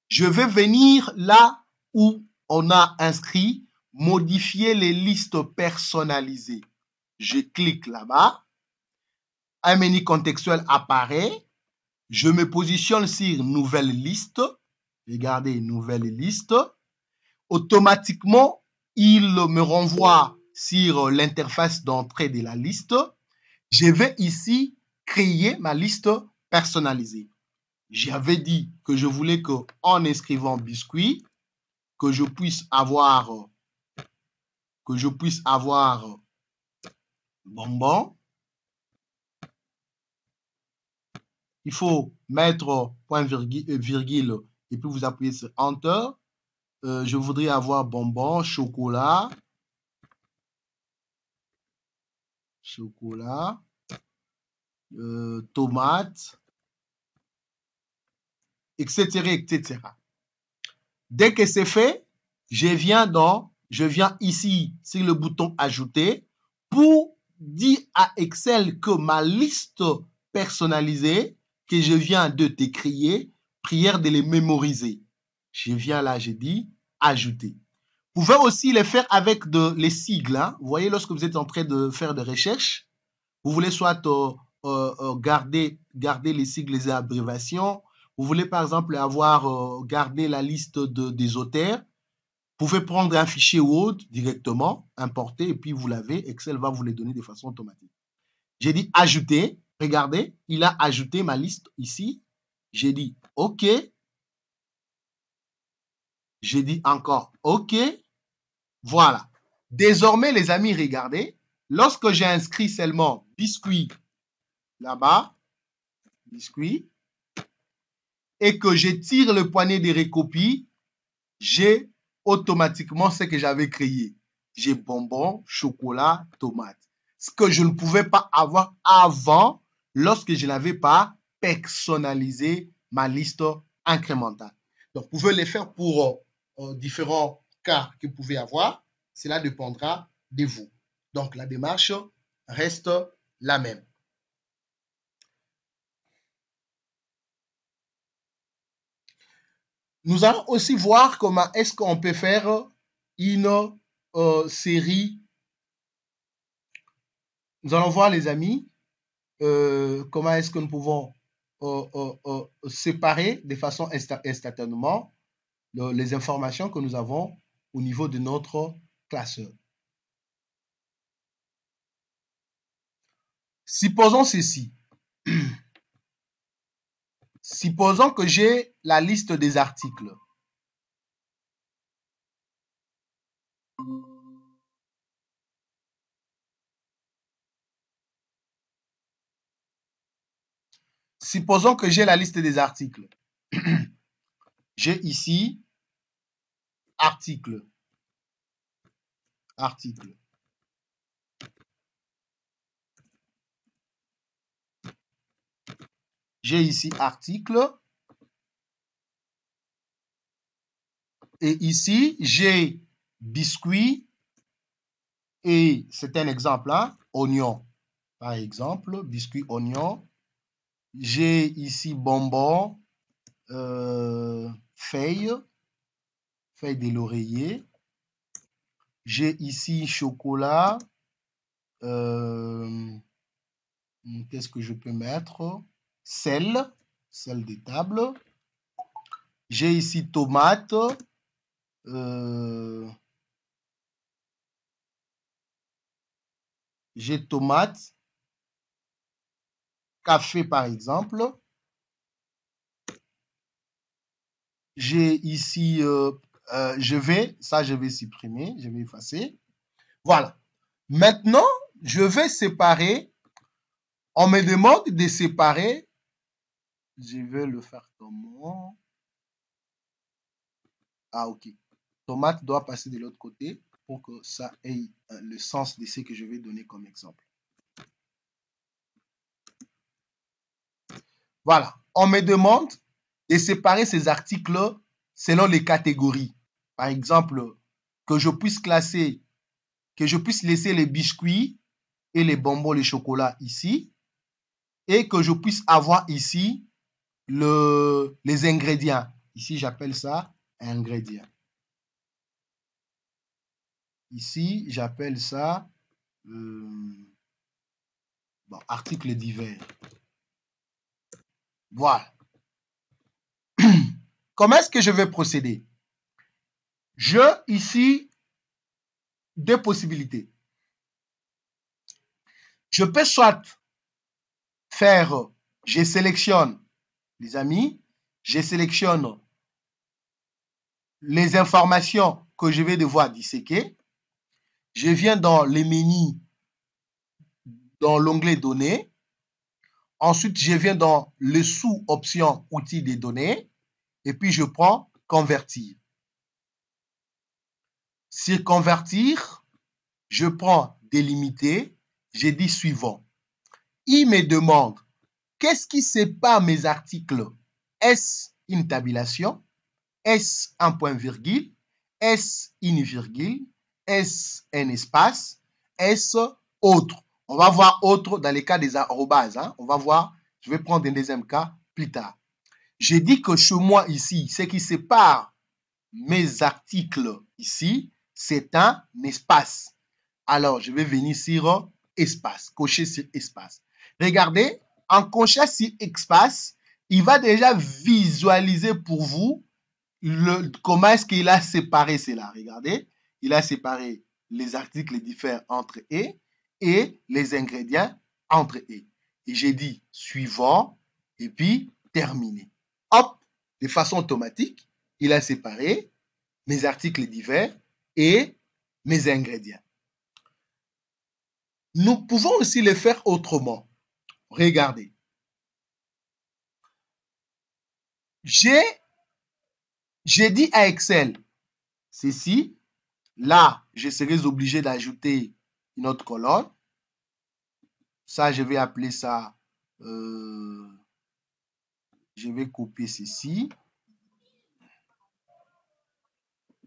je vais venir là où on a inscrit modifier les listes personnalisées. Je clique là-bas, un menu contextuel apparaît, je me positionne sur nouvelle liste, regardez nouvelle liste, automatiquement il me renvoie sur l'interface d'entrée de la liste. Je vais ici créer ma liste personnalisée. J'avais dit que je voulais qu'en inscrivant biscuit, que je puisse avoir bonbon. Il faut mettre point virgule et puis vous appuyez sur Enter. Je voudrais avoir bonbon, chocolat, tomate, etc., etc. Dès que c'est fait, je viens ici sur le bouton Ajouter pour dire à Excel que ma liste personnalisée que je viens de te créer, prière de les mémoriser. Je viens là, je dis Ajouter. Vous pouvez aussi les faire avec les sigles. Hein. Vous voyez, lorsque vous êtes en train de faire des recherches, vous voulez soit garder les sigles, les abréviations. Vous voulez par exemple avoir gardé la liste des auteurs. Vous pouvez prendre un fichier Word directement, importer et puis vous l'avez. Excel va vous les donner de façon automatique. J'ai dit ajouter. Regardez, il a ajouté ma liste ici. J'ai dit OK. J'ai dit encore OK. Voilà. Désormais, les amis, regardez. Lorsque j'ai inscrit seulement biscuit là-bas, biscuit, et que je tire le poignet de recopies, j'ai automatiquement ce que j'avais créé. J'ai bonbons, chocolat, tomate. Ce que je ne pouvais pas avoir avant lorsque je n'avais pas personnaliser ma liste incrémentale. Donc, vous pouvez les faire pour différents cas que vous pouvez avoir. Cela dépendra de vous. Donc, la démarche reste la même. Nous allons aussi voir comment est-ce qu'on peut faire une série. Nous allons voir, les amis, comment est-ce que nous pouvons séparer de façon instantanément les informations que nous avons au niveau de notre classeur. Supposons ceci. Supposons que j'ai la liste des articles. Supposons que j'ai la liste des articles. J'ai ici article. Article. J'ai ici article. Et ici, j'ai biscuit. Et c'est un exemple, hein, oignon. Par exemple, biscuit oignon. J'ai ici bonbon, feuille de l'oreiller. J'ai ici chocolat. Qu'est-ce que je peux mettre? Sel de table. J'ai ici tomate. J'ai tomate. Café, par exemple. J'ai ici, je vais supprimer, je vais effacer. Voilà. Maintenant, je vais séparer. On me demande de séparer. Je vais le faire comment? Ah, ok. Tomate doit passer de l'autre côté pour que ça ait le sens de ce que je vais donner comme exemple. Voilà. On me demande de séparer ces articles selon les catégories. Par exemple, que je puisse classer, que je puisse laisser les biscuits et les bonbons, les chocolats ici, et que je puisse avoir ici les ingrédients. Ici, j'appelle ça ingrédients. Ici, j'appelle ça articles divers. Voilà. Comment est-ce que je vais procéder? Ici, deux possibilités. Je peux soit faire, je sélectionne, les amis, je sélectionne les informations que je vais devoir disséquer. Je viens dans les menus, dans l'onglet données. Ensuite, je viens dans le sous-option outils des données. Et puis, je prends convertir. Sur convertir, je prends délimiter. Je dis suivant. Il me demande qu'est-ce qui sépare mes articles? Est-ce une tabulation? Est-ce un point-virgule? Est-ce une virgule? Est-ce un espace? Est-ce autre? On va voir autre dans les cas des arrobases. Hein? On va voir, je vais prendre un deuxième cas plus tard. J'ai dit que chez moi ici, ce qui sépare mes articles ici, c'est un espace. Alors, je vais venir sur espace, cocher sur espace. Regardez, en cochant sur espace, il va déjà visualiser pour vous comment est-ce qu'il a séparé cela. Regardez, il a séparé les articles différents entre et les ingrédients entre et. Et j'ai dit suivant et puis terminé. Hop, de façon automatique, il a séparé mes articles divers et mes ingrédients. Nous pouvons aussi le faire autrement. Regardez. J'ai dit à Excel, ceci, là, je serai obligé d'ajouter une autre colonne. Ça, je vais appeler ça Je vais copier ceci.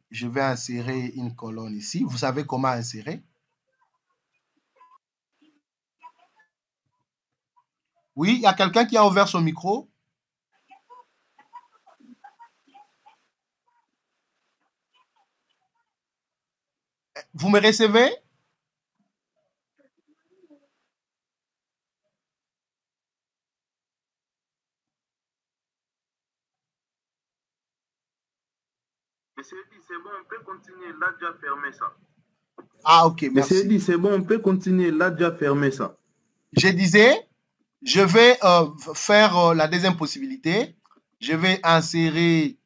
Je vais insérer une colonne ici. Vous savez comment insérer? Oui, il y a quelqu'un qui a ouvert son micro. Vous me recevez? Monsieur dit, c'est bon, on peut continuer. Il a déjà fermé ça. Ah, ok, Monsieur merci. dit, c'est bon, on peut continuer. Il a déjà fermé ça. Je disais, je vais faire la deuxième possibilité. Je vais insérer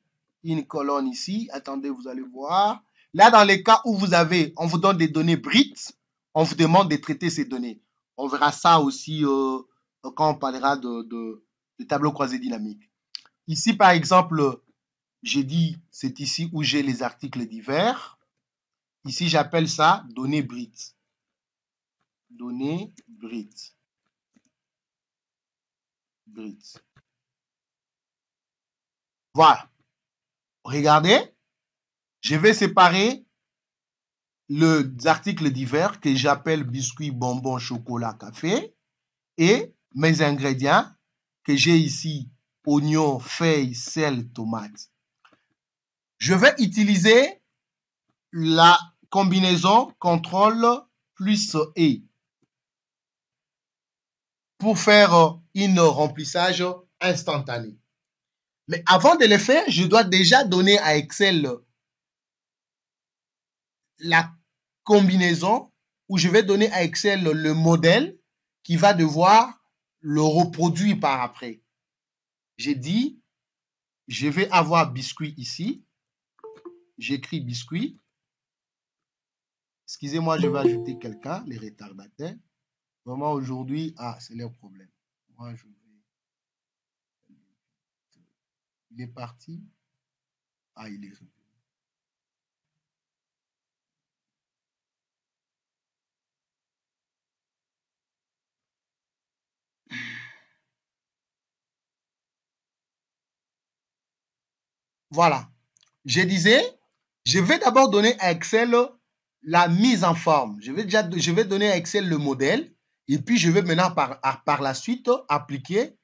une colonne ici. Attendez, vous allez voir. Là, dans les cas où vous avez, on vous donne des données brutes, on vous demande de traiter ces données. On verra ça aussi quand on parlera de tableau croisé dynamique. Ici, par exemple, j'ai dit, c'est ici où j'ai les articles divers. Ici, j'appelle ça données brutes. Données brutes. Brutes. Voilà. Regardez, je vais séparer les articles divers que j'appelle biscuits, bonbons, chocolat, café et mes ingrédients que j'ai ici, oignons, feuilles, sel, tomates. Je vais utiliser la combinaison CTRL plus E pour faire un remplissage instantané. Mais avant de le faire, je dois déjà donner à Excel la combinaison où je vais donner à Excel le modèle qui va devoir le reproduire par après. J'ai dit, je vais avoir biscuit ici. J'écris biscuit. Excusez-moi, je vais ajouter quelqu'un, les retardataires. Vraiment aujourd'hui, c'est leur problème. Moi, je vais. Il est parti. Il est revenu. Voilà. Je disais, je vais d'abord donner à Excel la mise en forme. Je vais donner à Excel le modèle et puis je vais maintenant par la suite appliquer,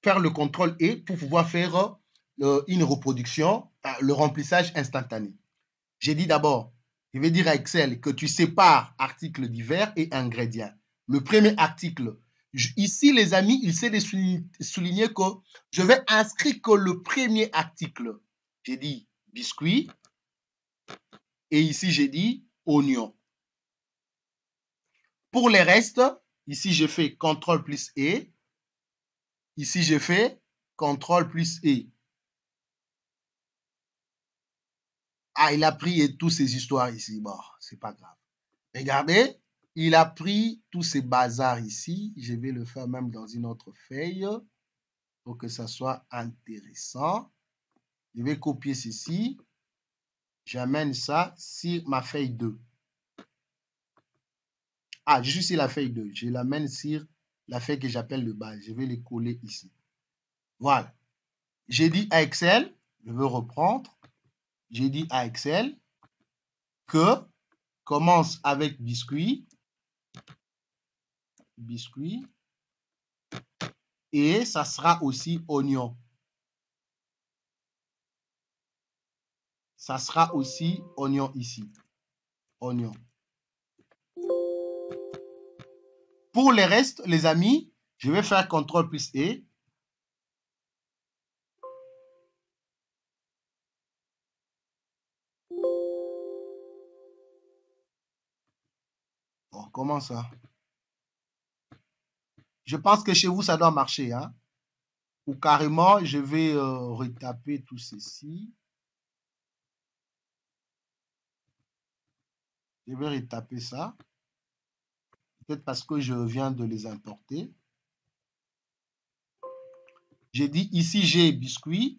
faire le contrôle E pour pouvoir faire une reproduction, le remplissage instantané. J'ai dit d'abord, je vais dire à Excel que tu sépares articles divers et ingrédients. Le premier article, ici les amis, il s'est de souligner que je vais inscrire que le premier article. J'ai dit biscuit et ici j'ai dit oignon. Pour les restes, ici je fais CTRL plus E. Ici je fais CTRL plus E. Il a pris toutes ces histoires ici. Bon, c'est pas grave. Regardez, il a pris tous ces bazars ici. Je vais le faire même dans une autre feuille pour que ça soit intéressant. Je vais copier ceci. J'amène ça sur ma feuille 2. Je suis sur la feuille 2. Je l'amène sur la feuille que j'appelle le bas. Je vais les coller ici. Voilà. J'ai dit à Excel, je veux reprendre. J'ai dit à Excel que commence avec biscuit. Biscuit. Et ça sera aussi oignon. Ça sera aussi oignon ici. Oignon. Pour les restes, les amis, je vais faire CTRL plus E. Bon, comment ça? Je pense que chez vous, ça doit marcher. Hein? Ou carrément, je vais retaper tout ceci. Je vais retaper ça. Peut-être parce que je viens de les importer. J'ai dit ici, j'ai biscuit.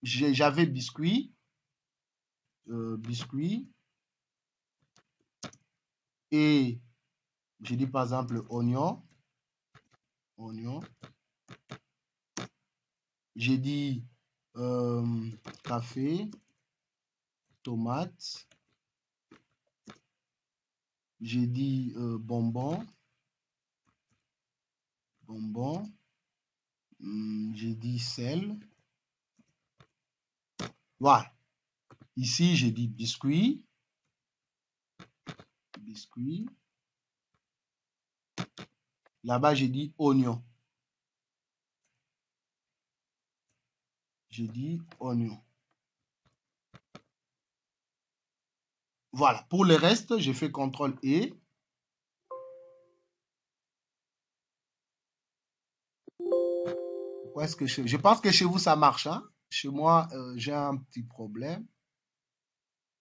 J'avais biscuit. Biscuit. et je dis par exemple oignon. J'ai dit café, tomate. J'ai dit bonbon. J'ai dit sel. Voilà. Ici, j'ai dit biscuit. Là-bas, j'ai dit oignon. J'ai dit oignon. Voilà. Pour le reste, j'ai fait CTRL-E. Pourquoi est-ce que je pense que chez vous, ça marche, hein? Chez moi, j'ai un petit problème.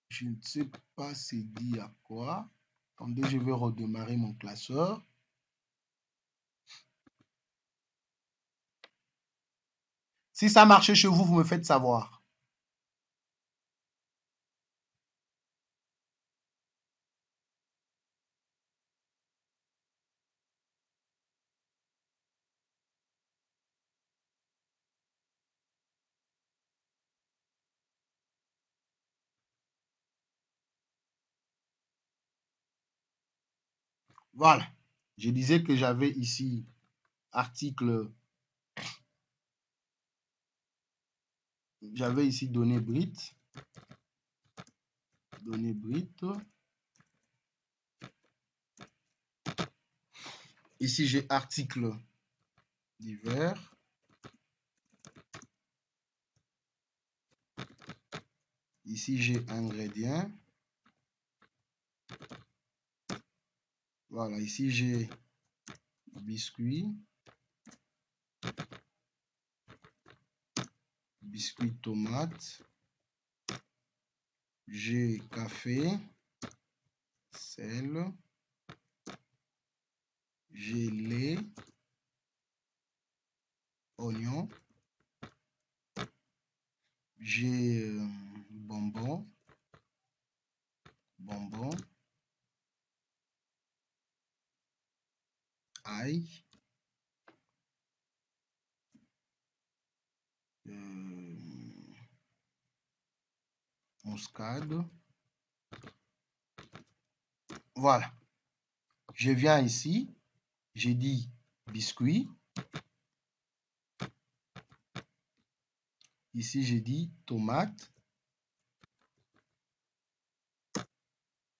Je ne sais pas c'est dit à quoi. Attendez, je vais redémarrer mon classeur. Si ça marche chez vous, vous me faites savoir. Voilà. Je disais que j'avais ici article. J'avais ici données brutes. Ici, j'ai article divers. Ici, j'ai ingrédients. Voilà, ici, j'ai biscuit tomate. J'ai café, sel. J'ai lait, oignon. J'ai bonbon. Ail. Muscade. Voilà. Je viens ici. J'ai dit biscuit. Ici, j'ai dit tomate.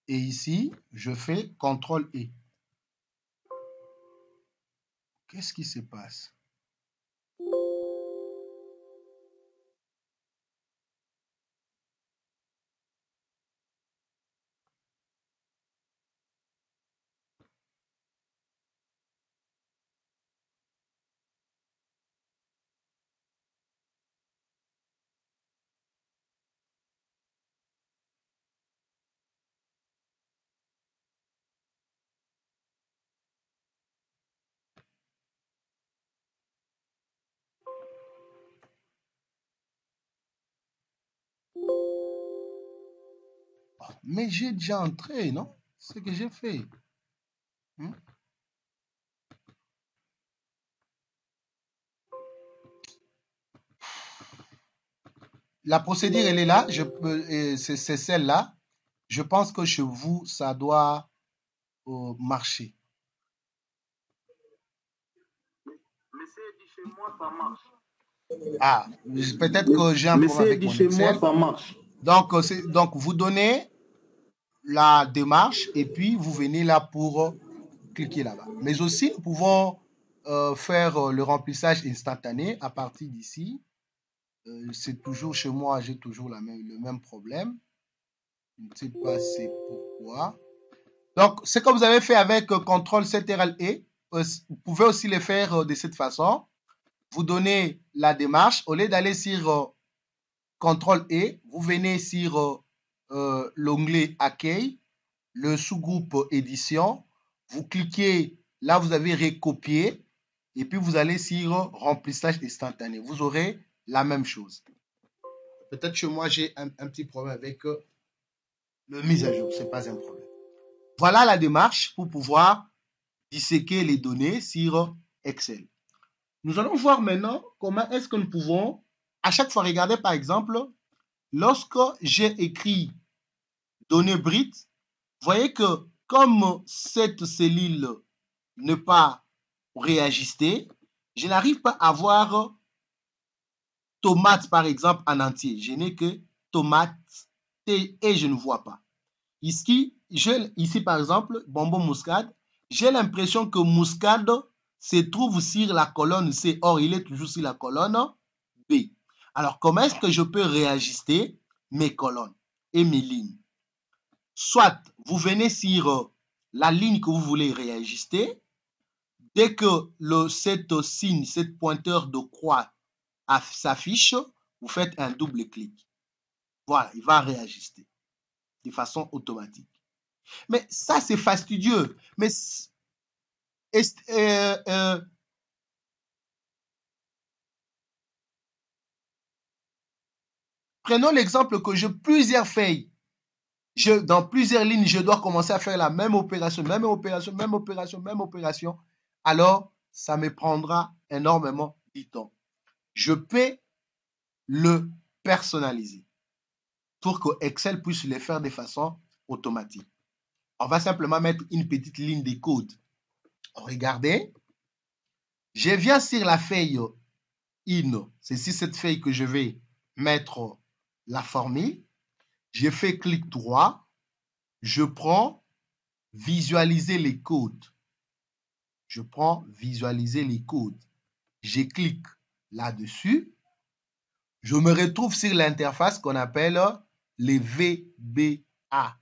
Et ici, je fais CTRL-E. Qu'est-ce qui se passe? Mais j'ai déjà entré, non? C'est ce que j'ai fait. La procédure, elle est là. C'est celle-là. Je pense que chez vous, ça doit marcher. Mais c'est dit chez moi, ça marche. Ah, peut-être que j'ai un Mais problème c'est avec dit mon chez moi, Excel. ça marche. Donc, vous donnez la démarche et puis vous venez là pour cliquer là-bas. Mais aussi, nous pouvons faire le remplissage instantané à partir d'ici. C'est toujours chez moi, j'ai toujours le même problème. Je ne sais pas c'est pourquoi. Donc, ce que vous avez fait avec CTRL CTRL-E, vous pouvez aussi le faire de cette façon. Vous donnez la démarche. Au lieu d'aller sur CTRL-E, vous venez sur l'onglet Accueil, le sous-groupe Édition. Vous cliquez, là vous avez recopié et puis vous allez sur Remplissage instantané. Vous aurez la même chose. Peut-être que moi j'ai un petit problème avec le mise à jour, ce n'est pas un problème. Voilà la démarche pour pouvoir disséquer les données sur Excel. Nous allons voir maintenant comment est-ce que nous pouvons, à chaque fois, regarder par exemple, lorsque j'ai écrit données brutes, vous voyez que comme cette cellule n'est pas réajustée, je n'arrive pas à voir tomate par exemple en entier. Je n'ai que tomate et je ne vois pas. Ici, par exemple, bonbon muscade, j'ai l'impression que muscade se trouve sur la colonne C. Or, il est toujours sur la colonne B. Alors, comment est-ce que je peux réajuster mes colonnes et mes lignes? Soit vous venez sur la ligne que vous voulez réajuster. Dès que cette signe, cette pointeur de croix s'affiche, vous faites un double clic. Voilà, il va réajuster de façon automatique. Mais ça, c'est fastidieux. Mais prenons l'exemple que j'ai plusieurs feuilles. Dans plusieurs lignes, je dois commencer à faire la même opération, même opération, même opération, même opération. Alors, ça me prendra énormément de temps. Je peux le personnaliser pour que Excel puisse le faire de façon automatique. On va simplement mettre une petite ligne de code. Regardez, je viens sur la feuille in. C'est sur cette feuille que je vais mettre la formule. Je fais clic droit. Je prends visualiser les codes. Je prends visualiser les codes. Je clique là-dessus. Je me retrouve sur l'interface qu'on appelle les VBA.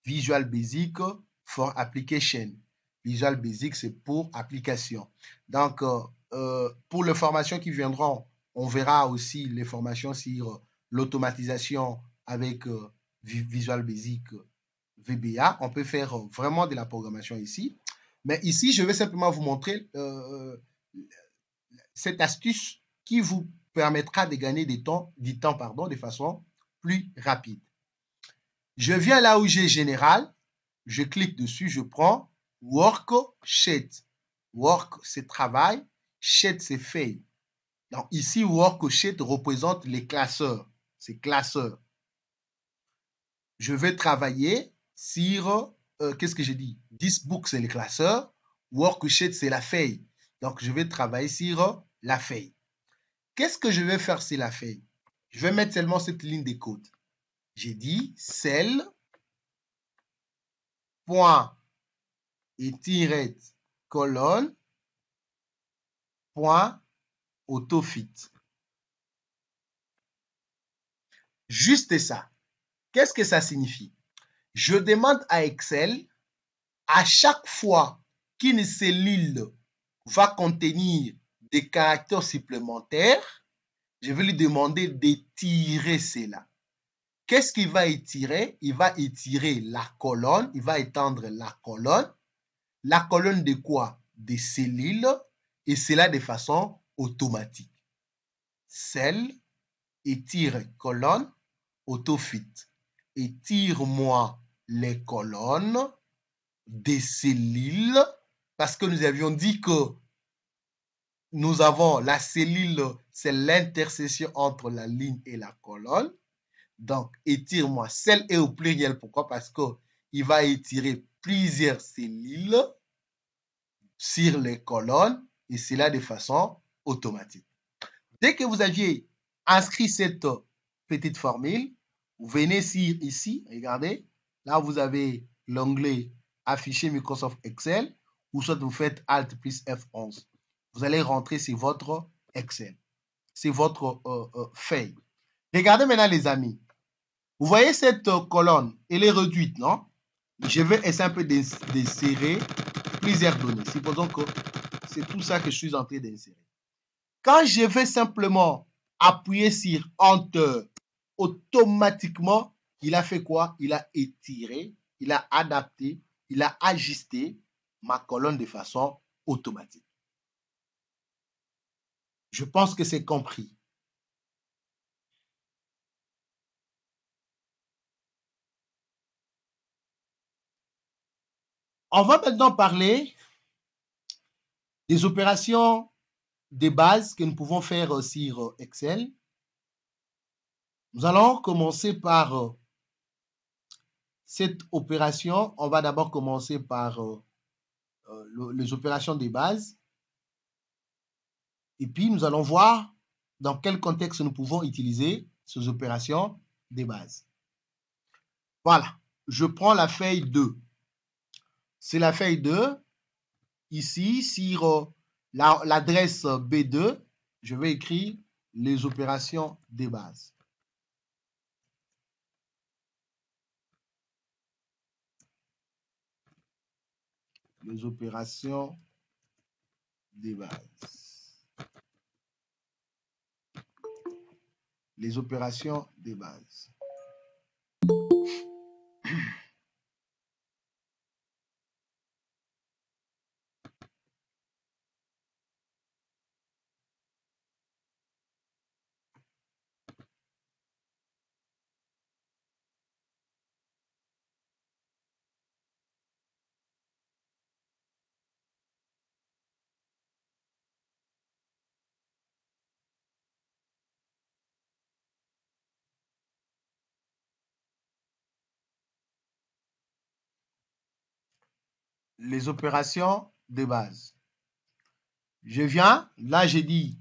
Visual Basic for Application. Visual Basic, c'est pour application. Donc, pour les formations qui viendront, on verra aussi les formations sur l'automatisation avec Visual Basic VBA. On peut faire vraiment de la programmation ici. Mais ici, je vais simplement vous montrer cette astuce qui vous permettra de gagner du temps de façon plus rapide. Je viens là où j'ai général, je clique dessus, je prends Worksheet. Work, c'est travail, Sheet, c'est feuille. Donc ici, Worksheet représente les classeurs. C'est classeur. Je vais travailler sur, qu'est-ce que j'ai dit? This book, c'est les classeurs. Worksheet, c'est la feuille. Donc je vais travailler sur la feuille. Qu'est-ce que je vais faire sur la feuille? Je vais mettre seulement cette ligne de code. J'ai dit cell, point et tiret, colonne, point, autofit. Juste ça. Qu'est-ce que ça signifie? Je demande à Excel, à chaque fois qu'une cellule va contenir des caractères supplémentaires, je vais lui demander d'étirer cela. Qu'est-ce qu'il va étirer? Il va étirer la colonne, il va étendre la colonne. La colonne de quoi? Des cellules, et cela de façon automatique. Cell, étire colonne, autofit. Étire-moi les colonnes des cellules, parce que nous avions dit que nous avons la cellule, c'est l'intersection entre la ligne et la colonne. Donc, étire-moi. Celle est au pluriel. Pourquoi? Parce qu'il va étirer plusieurs cellules sur les colonnes et cela de façon automatique. Dès que vous aviez inscrit cette petite formule, vous venez ici, regardez, là vous avez l'onglet afficher Microsoft Excel ou soit vous faites Alt plus F11. Vous allez rentrer sur votre Excel, c'est votre feuille. Regardez maintenant les amis, vous voyez cette colonne, elle est réduite, non? Je vais essayer un peu d'insérer plusieurs données. Supposons que c'est tout ça que je suis en train d'insérer. Quand je vais simplement appuyer sur Enter, automatiquement, il a fait quoi? Il a étiré, il a adapté, il a ajusté ma colonne de façon automatique. Je pense que c'est compris. On va maintenant parler des opérations de base que nous pouvons faire sur Excel. Nous allons commencer par cette opération. On va d'abord commencer par les opérations de base. Et puis, nous allons voir dans quel contexte nous pouvons utiliser ces opérations de base. Voilà, je prends la feuille 2. C'est la feuille 2. Ici, sur l'adresse B2, je vais écrire les opérations de base. Les opérations de base. Les opérations de base. Les opérations de base. Je viens, là j'ai dit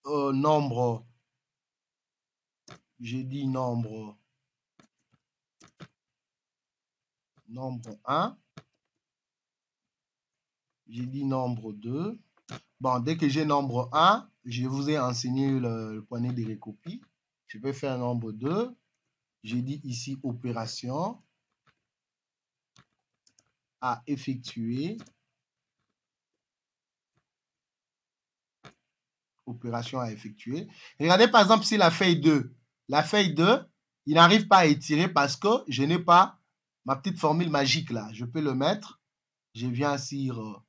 nombre, nombre 1, j'ai dit nombre 2. Bon, dès que j'ai nombre 1, je vous ai enseigné le poignet de recopie. Je vais faire nombre 2. J'ai dit ici opération à effectuer. Opération à effectuer. Regardez par exemple si la feuille 2. La feuille 2, il n'arrive pas à étirer parce que je n'ai pas ma petite formule magique là. Je peux le mettre. Je viens sur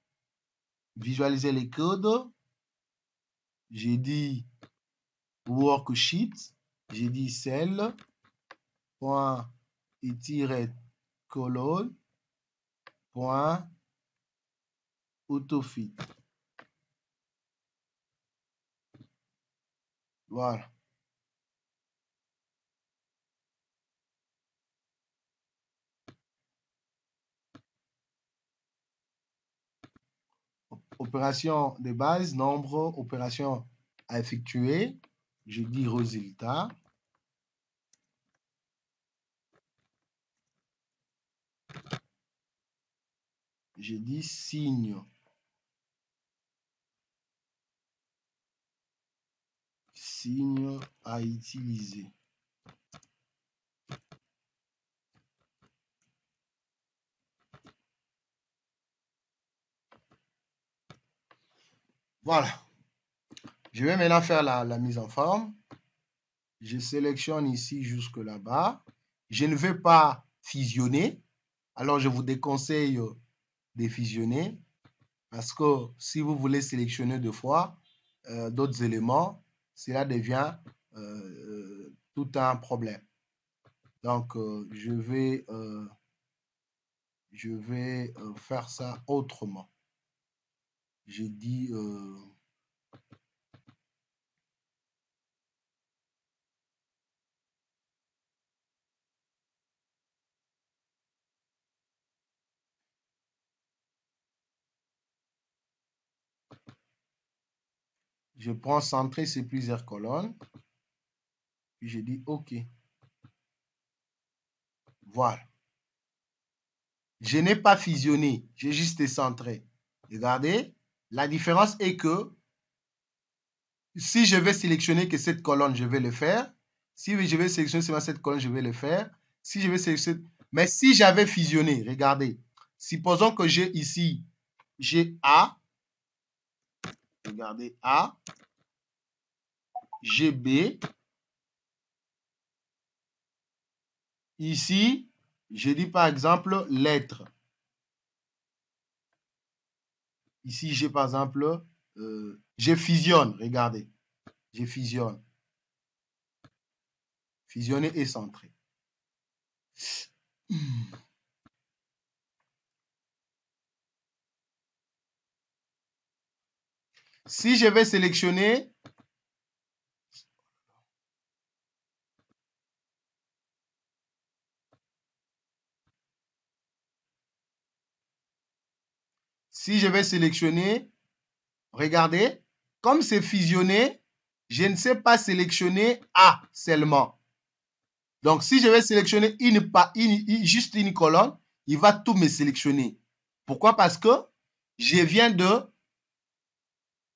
visualiser les codes. J'ai dit worksheet. J'ai dit cell. Point étirer colonne. Point autofit. Voilà. Opération de base, nombre, opération à effectuer. Je dis résultat. Je dis signe. Signe à utiliser. Voilà. Je vais maintenant faire la mise en forme. Je sélectionne ici jusque là-bas. Je ne vais pas fusionner. Alors, je vous déconseille de fusionner parce que si vous voulez sélectionner deux fois d'autres éléments, cela devient tout un problème. Donc, je vais faire ça autrement. J'ai dit je prends centrer sur plusieurs colonnes. Puis je dis OK. Voilà. Je n'ai pas fusionné, j'ai juste centré. Regardez, la différence est que si je vais sélectionner que cette colonne, je vais le faire. Si je vais sélectionner seulement cette colonne, je vais le faire. Si je vais sélectionner... Mais si j'avais fusionné, regardez. Supposons que j'ai ici, j'ai A. Regardez, A. J'ai B. Ici, je dis par exemple lettre. Ici, j'ai par exemple, je fusionne, regardez. Je fusionne. Fusionner et centrer. Si je vais sélectionner, regardez, comme c'est fusionné, je ne sais pas sélectionner A seulement. Donc, si je vais sélectionner juste une colonne, il va tout me sélectionner. Pourquoi? Parce que je viens de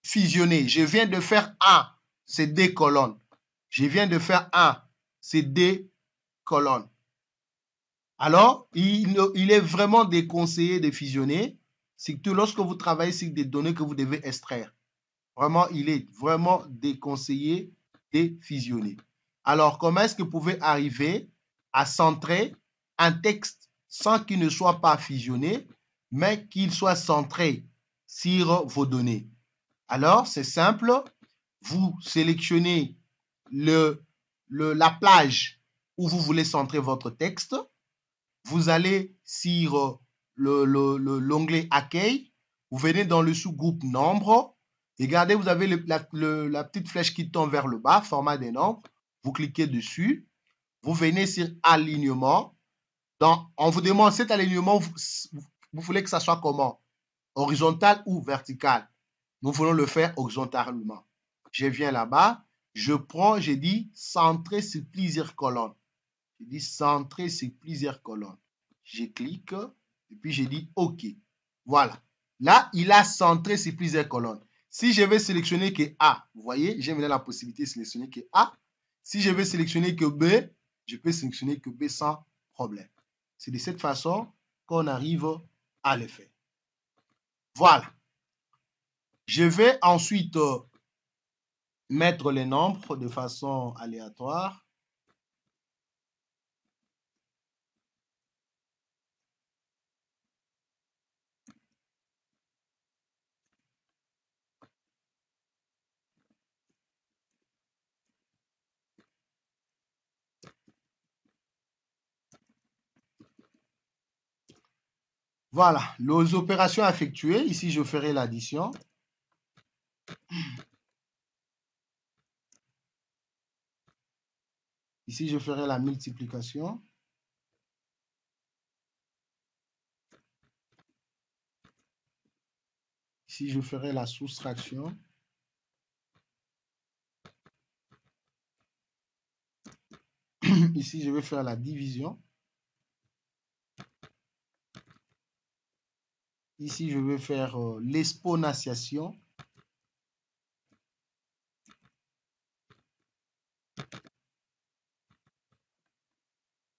fusionner. Je viens de faire A, c'est des colonnes. Je viens de faire A, c'est des colonnes. Alors, il est vraiment déconseillé de fusionner, surtout lorsque vous travaillez sur des données que vous devez extraire. Vraiment, il est vraiment déconseillé de fusionner. Alors, comment est-ce que vous pouvez arriver à centrer un texte sans qu'il ne soit pas fusionné, mais qu'il soit centré sur vos données? Alors, c'est simple. Vous sélectionnez la plage où vous voulez centrer votre texte. Vous allez sur l'onglet Accueil. Vous venez dans le sous-groupe Nombre. Regardez, vous avez la petite flèche qui tend vers le bas, format des nombres. Vous cliquez dessus. Vous venez sur Alignement. On vous demande cet alignement, vous voulez que ça soit comment? Horizontal ou vertical? Nous voulons le faire horizontalement. Je viens là-bas. Je prends, je dis centrer sur plusieurs colonnes. Je dis centrer sur plusieurs colonnes. Je clique et puis je dis OK. Voilà. Là, il a centré sur plusieurs colonnes. Si je vais sélectionner que A, vous voyez, j'ai maintenant la possibilité de sélectionner que A. Si je veux sélectionner que B, je peux sélectionner que B sans problème. C'est de cette façon qu'on arrive à le faire. Voilà. Je vais ensuite mettre les nombres de façon aléatoire. Voilà, les opérations effectuées. Ici, je ferai l'addition. Ici, je ferai la multiplication. Ici, je ferai la soustraction. Ici, je vais faire la division. Ici, je vais faire l'exponentiation.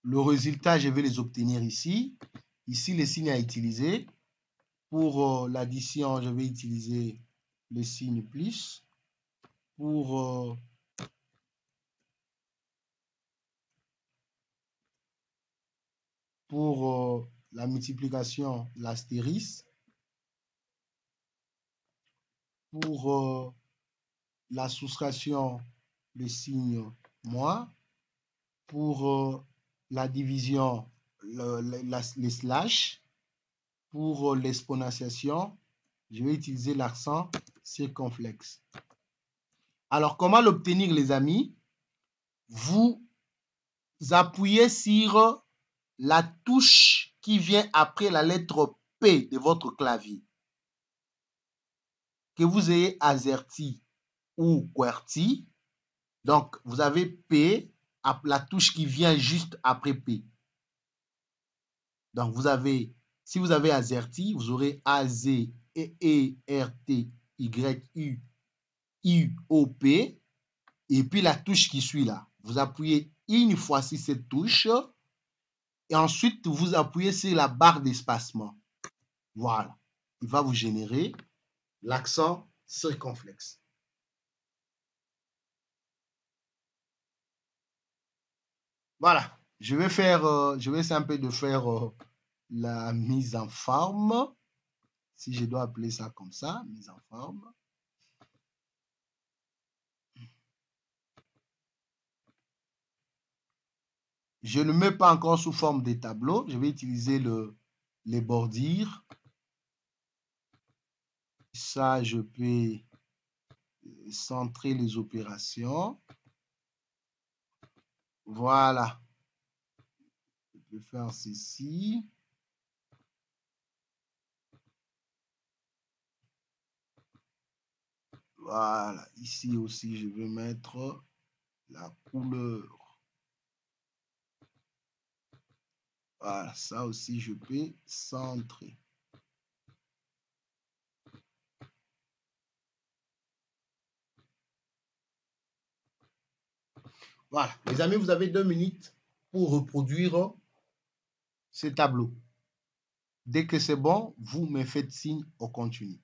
Le résultat, je vais les obtenir ici. Ici, les signes à utiliser. Pour l'addition, je vais utiliser le signe plus. Pour la multiplication, l'astérisque. Pour la soustraction, le signe moins. Pour la division, les slash. Pour l'exponentiation, je vais utiliser l'accent circonflexe. Alors, comment l'obtenir, les amis? Vous appuyez sur la touche qui vient après la lettre P de votre clavier. Que vous ayez AZERTY ou QWERTY. Donc, vous avez P, la touche qui vient juste après P. Donc, si vous avez AZERTY, vous aurez AZERTYUOP. Et puis la touche qui suit là. Vous appuyez une fois sur cette touche. Et ensuite, vous appuyez sur la barre d'espacement. Voilà. Il va vous générer l'accent circonflexe. Voilà. Je vais essayer un peu de faire la mise en forme. Si je dois appeler ça comme ça, mise en forme. Je ne mets pas encore sous forme de tableau. Je vais utiliser les bordures. Ça, je peux centrer les opérations. Voilà. Je peux faire ceci. Voilà. Ici aussi, je vais mettre la couleur. Voilà. Ça aussi, je peux centrer. Voilà. Les amis, vous avez 2 minutes pour reproduire ce tableau. Dès que c'est bon, vous me faites signe au continu.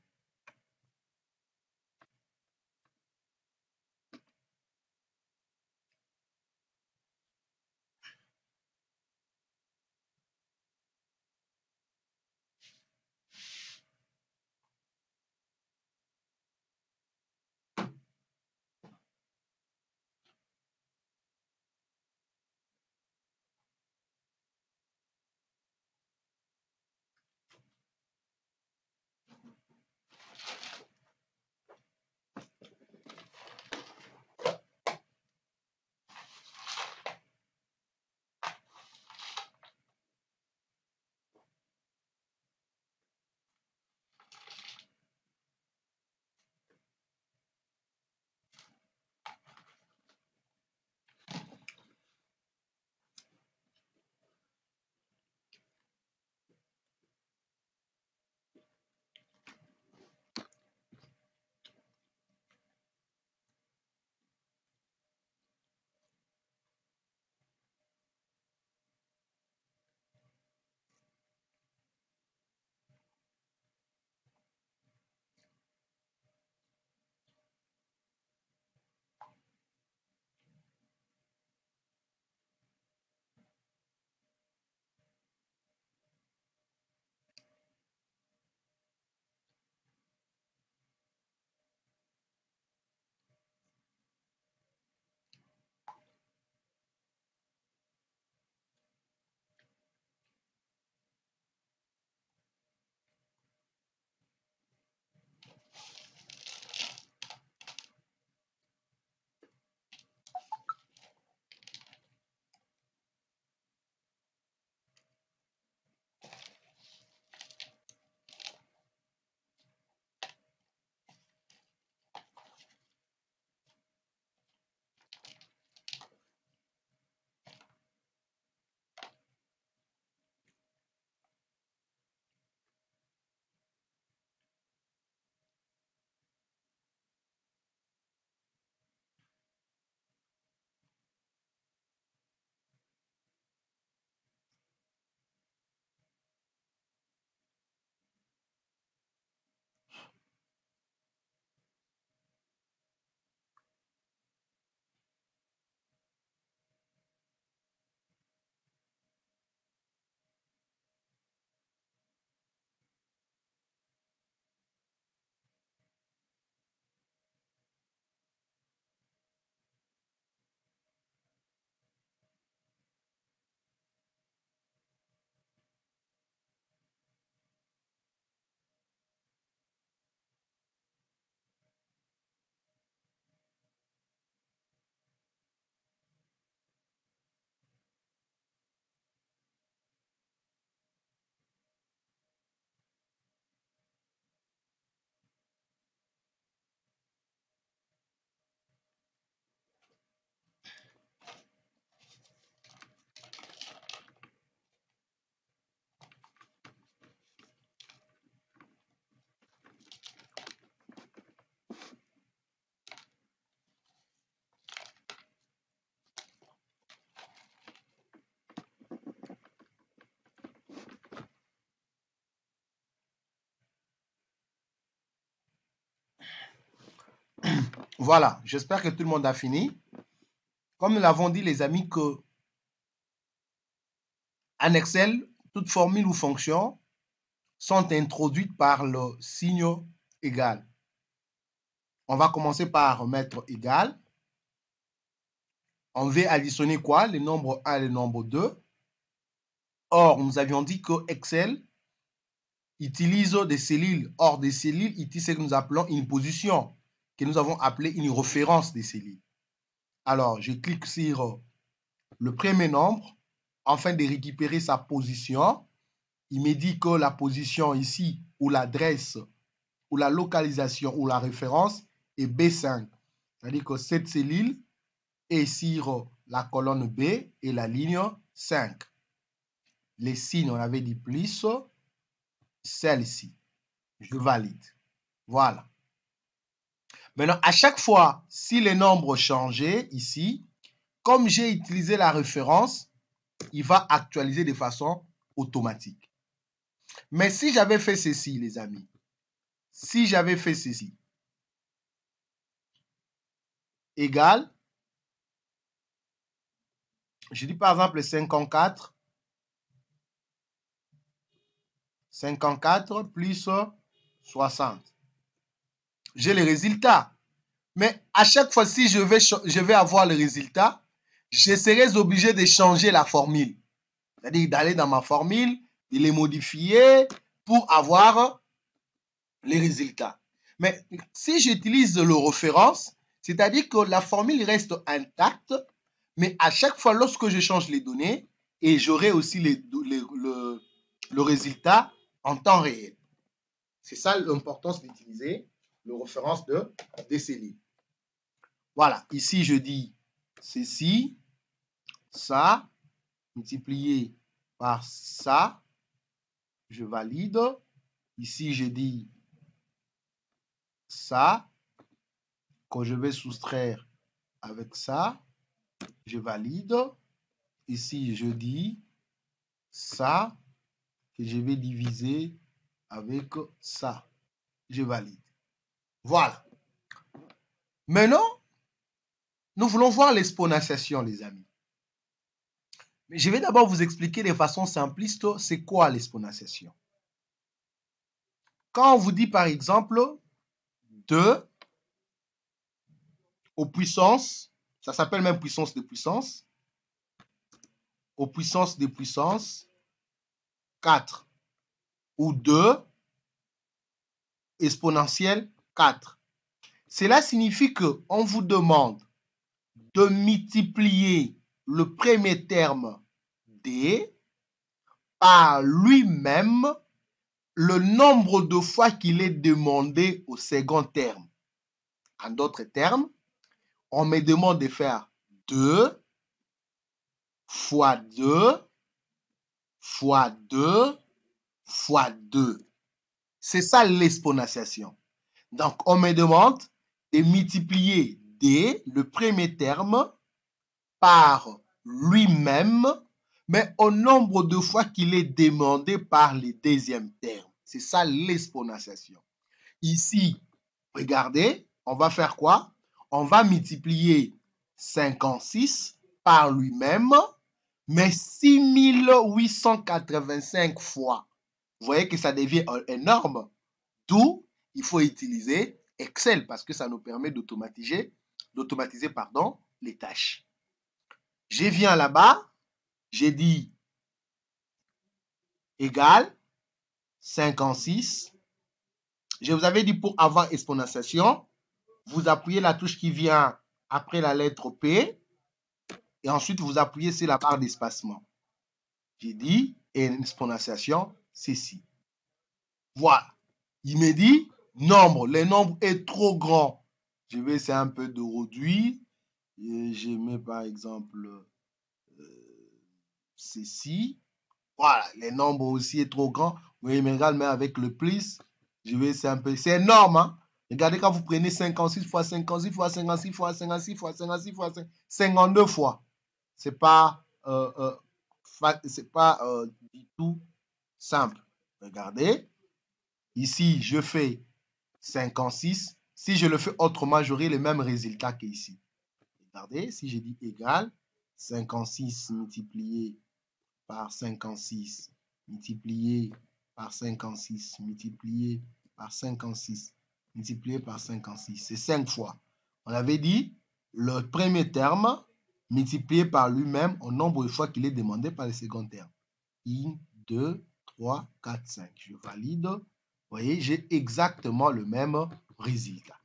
Voilà, j'espère que tout le monde a fini. Comme nous l'avons dit, les amis, que en Excel, toute formule ou fonction sont introduites par le signe égal. On va commencer par mettre égal. On veut additionner quoi? Les nombres 1 et le nombre 2. Or, nous avions dit que Excel utilise des cellules. Or, des cellules utilise ce que nous appelons une position. que nous avons appelé une référence des cellules. Alors, je clique sur le premier nombre afin de récupérer sa position. Il me dit que la position ici, ou l'adresse, ou la localisation, ou la référence est B5. C'est-à-dire que cette cellule est sur la colonne B et la ligne 5. Les signes, on avait dit plus, celle-ci. Je valide. Voilà. Maintenant, à chaque fois, si les nombres changeaient ici, comme j'ai utilisé la référence, il va actualiser de façon automatique. Mais si j'avais fait ceci, les amis, si j'avais fait ceci, égal, je dis par exemple 54, 54 plus 60. J'ai le résultat. Mais à chaque fois, si je vais avoir le résultat, je serai obligé de changer la formule. C'est-à-dire d'aller dans ma formule, de les modifier pour avoir les résultats. Mais si j'utilise le référence, c'est-à-dire que la formule reste intacte, mais à chaque fois, lorsque je change les données, et j'aurai aussi le résultat en temps réel. C'est ça l'importance d'utiliser le référence des cellules. Voilà, ici je dis ceci, ça, multiplié par ça, je valide. Ici je dis ça, que je vais soustraire avec ça, je valide. Ici je dis ça, que je vais diviser avec ça, je valide. Voilà. Maintenant, nous voulons voir l'exponentiation, les amis. Mais je vais d'abord vous expliquer de façon simpliste, c'est quoi l'exponentiation. Quand on vous dit par exemple 2 aux puissances, ça s'appelle même puissance de puissance, aux puissances de puissance 4 ou 2 exponentielle 4. Cela signifie qu'on vous demande de multiplier le premier terme D par lui-même le nombre de fois qu'il est demandé au second terme. En d'autres termes, on me demande de faire 2 fois 2 fois 2 fois 2. C'est ça l'exponentiation. Donc, on me demande de multiplier D, le premier terme, par lui-même, mais au nombre de fois qu'il est demandé par le deuxième terme. C'est ça l'exponentiation. Ici, regardez, on va faire quoi? On va multiplier 56 par lui-même, mais 6885 fois. Vous voyez que ça devient énorme. D'où il faut utiliser Excel parce que ça nous permet d'automatiser les tâches. Je viens là-bas, j'ai dit égal 56. Je vous avais dit pour avoir exponentiation, vous appuyez la touche qui vient après la lettre P et ensuite vous appuyez sur la barre d'espacement. J'ai dit exponentiation, c'est ici. Voilà. Il me dit nombre. Le nombre est trop grand. Je vais essayer un peu de réduire. Je mets par exemple ceci. Voilà. Le nombre aussi est trop grand. Vous voyez, mais regarde, mais avec le plus, je vais essayer un peu. C'est énorme, hein? Regardez quand vous prenez 56 fois 56 fois 56 fois 56 fois 56 fois 52 fois. C'est pas, du tout simple. Regardez. Ici, je fais 56. Si je le fais autrement, j'aurai le même résultat qu'ici. Regardez, si je dis égal, 56 multiplié par 56, multiplié par 56, multiplié par 56, multiplié par 56. C'est 5 fois. On avait dit le premier terme multiplié par lui-même au nombre de fois qu'il est demandé par le second terme. 1, 2, 3, 4, 5. Je valide. Vous voyez, j'ai exactement le même résultat.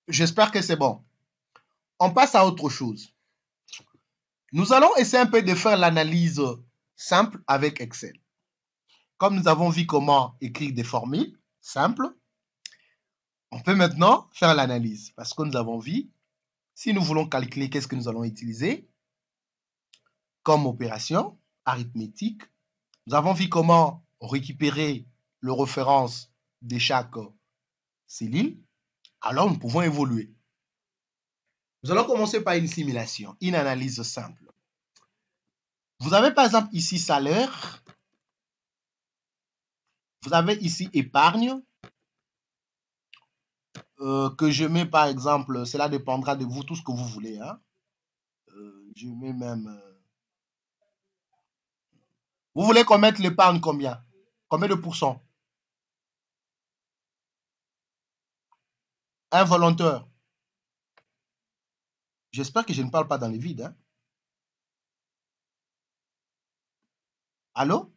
J'espère que c'est bon. On passe à autre chose. Nous allons essayer un peu de faire l'analyse simple avec Excel. Comme nous avons vu comment écrire des formules simples, on peut maintenant faire l'analyse. Parce que nous avons vu, si nous voulons calculer, qu'est-ce que nous allons utiliser comme opération arithmétique. Nous avons vu comment récupérer le référence de chaque cellule. Alors, nous pouvons évoluer. Nous allons commencer par une simulation, une analyse simple. Vous avez par exemple ici salaire. Vous avez ici épargne. Que je mets par exemple, cela dépendra de vous, tout ce que vous voulez. Hein. Je mets même... Vous voulez qu'on mette l'épargne combien? Combien de pourcents? Un volontaire. J'espère que je ne parle pas dans le vide. Hein. Allô?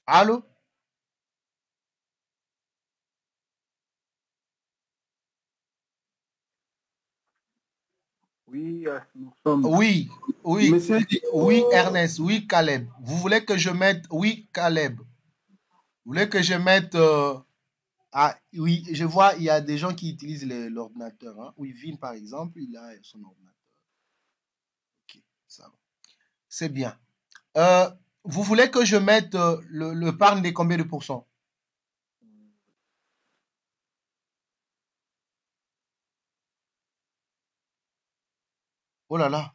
Allô? Oui, nous sommes. Oui, oui, Monsieur, oui, Ernest, oui, Caleb. Vous voulez que je mette, oui, Caleb. Vous voulez que je mette, ah, oui, je vois, il y a des gens qui utilisent l'ordinateur. Hein. Oui, Vin, par exemple, il a son ordinateur. Ok, ça va. C'est bien. Euh, vous voulez que je mette le parc des combien de pourcents? Oh là là,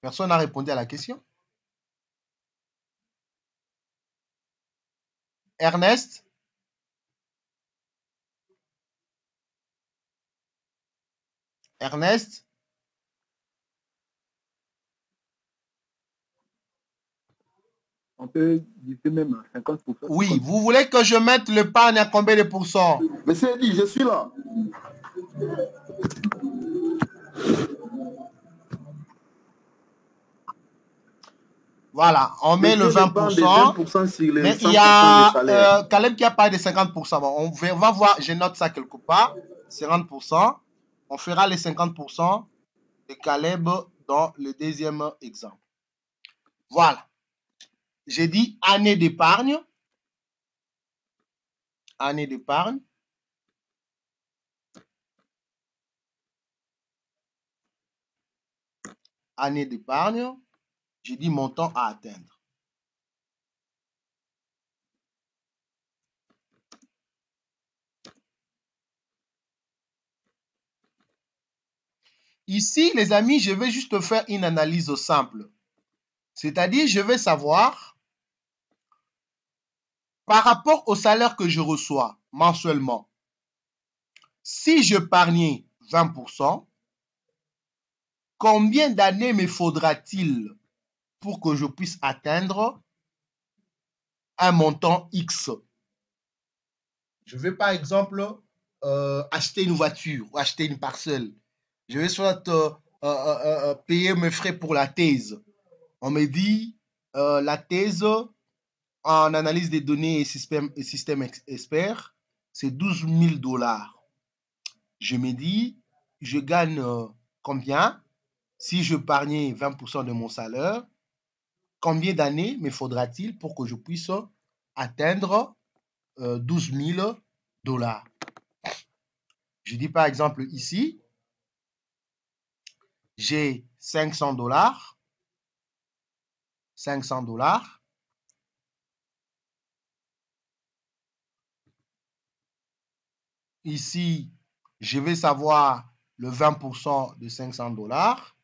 personne n'a répondu à la question. Ernest? Ernest? on peut diviser même à 50%. Oui, vous voulez que je mette le parc à combien de pourcents? Monsieur Eddy, je suis là. Voilà, on met le Mettez le banc de 20%. 20% sur les Mais il y 100% des a salaires. Caleb qui a parlé de 50%. Bon, on va voir, je note ça quelque part. 50%. On fera les 50% de Caleb dans le deuxième exemple. Voilà. J'ai dit année d'épargne. Année d'épargne. Année d'épargne. J'ai dit montant à atteindre. Ici, les amis, je vais juste faire une analyse simple. C'est-à-dire, je vais savoir, par rapport au salaire que je reçois mensuellement, si je j'épargnais 20%, combien d'années me faudra-t-il pour que je puisse atteindre un montant X? Je vais par exemple acheter une voiture ou acheter une parcelle. Je vais soit payer mes frais pour la thèse. On me dit la thèse en analyse des données et système expert, c'est 12 000 dollars. Je me dis, je gagne combien si je épargnais 20% de mon salaire? Combien d'années me faudra-t-il pour que je puisse atteindre 12 000 dollars? Je dis par exemple ici, j'ai 500 dollars. 500 dollars. Ici, je vais savoir le 20% de 500 dollars.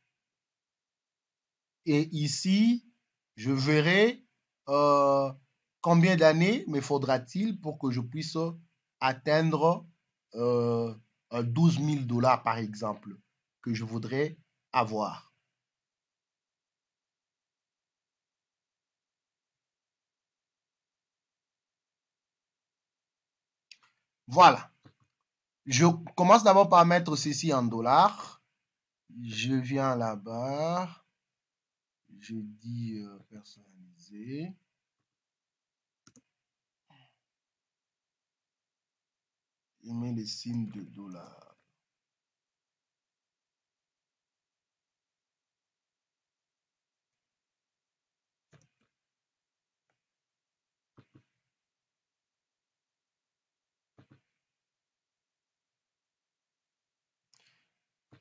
Et ici, je verrai combien d'années me faudra-t-il pour que je puisse atteindre 12 000 dollars, par exemple, que je voudrais avoir. Voilà. Je commence d'abord par mettre ceci en dollars. Je viens là-bas. j'ai dit personnalisé. Je mets les signes de $.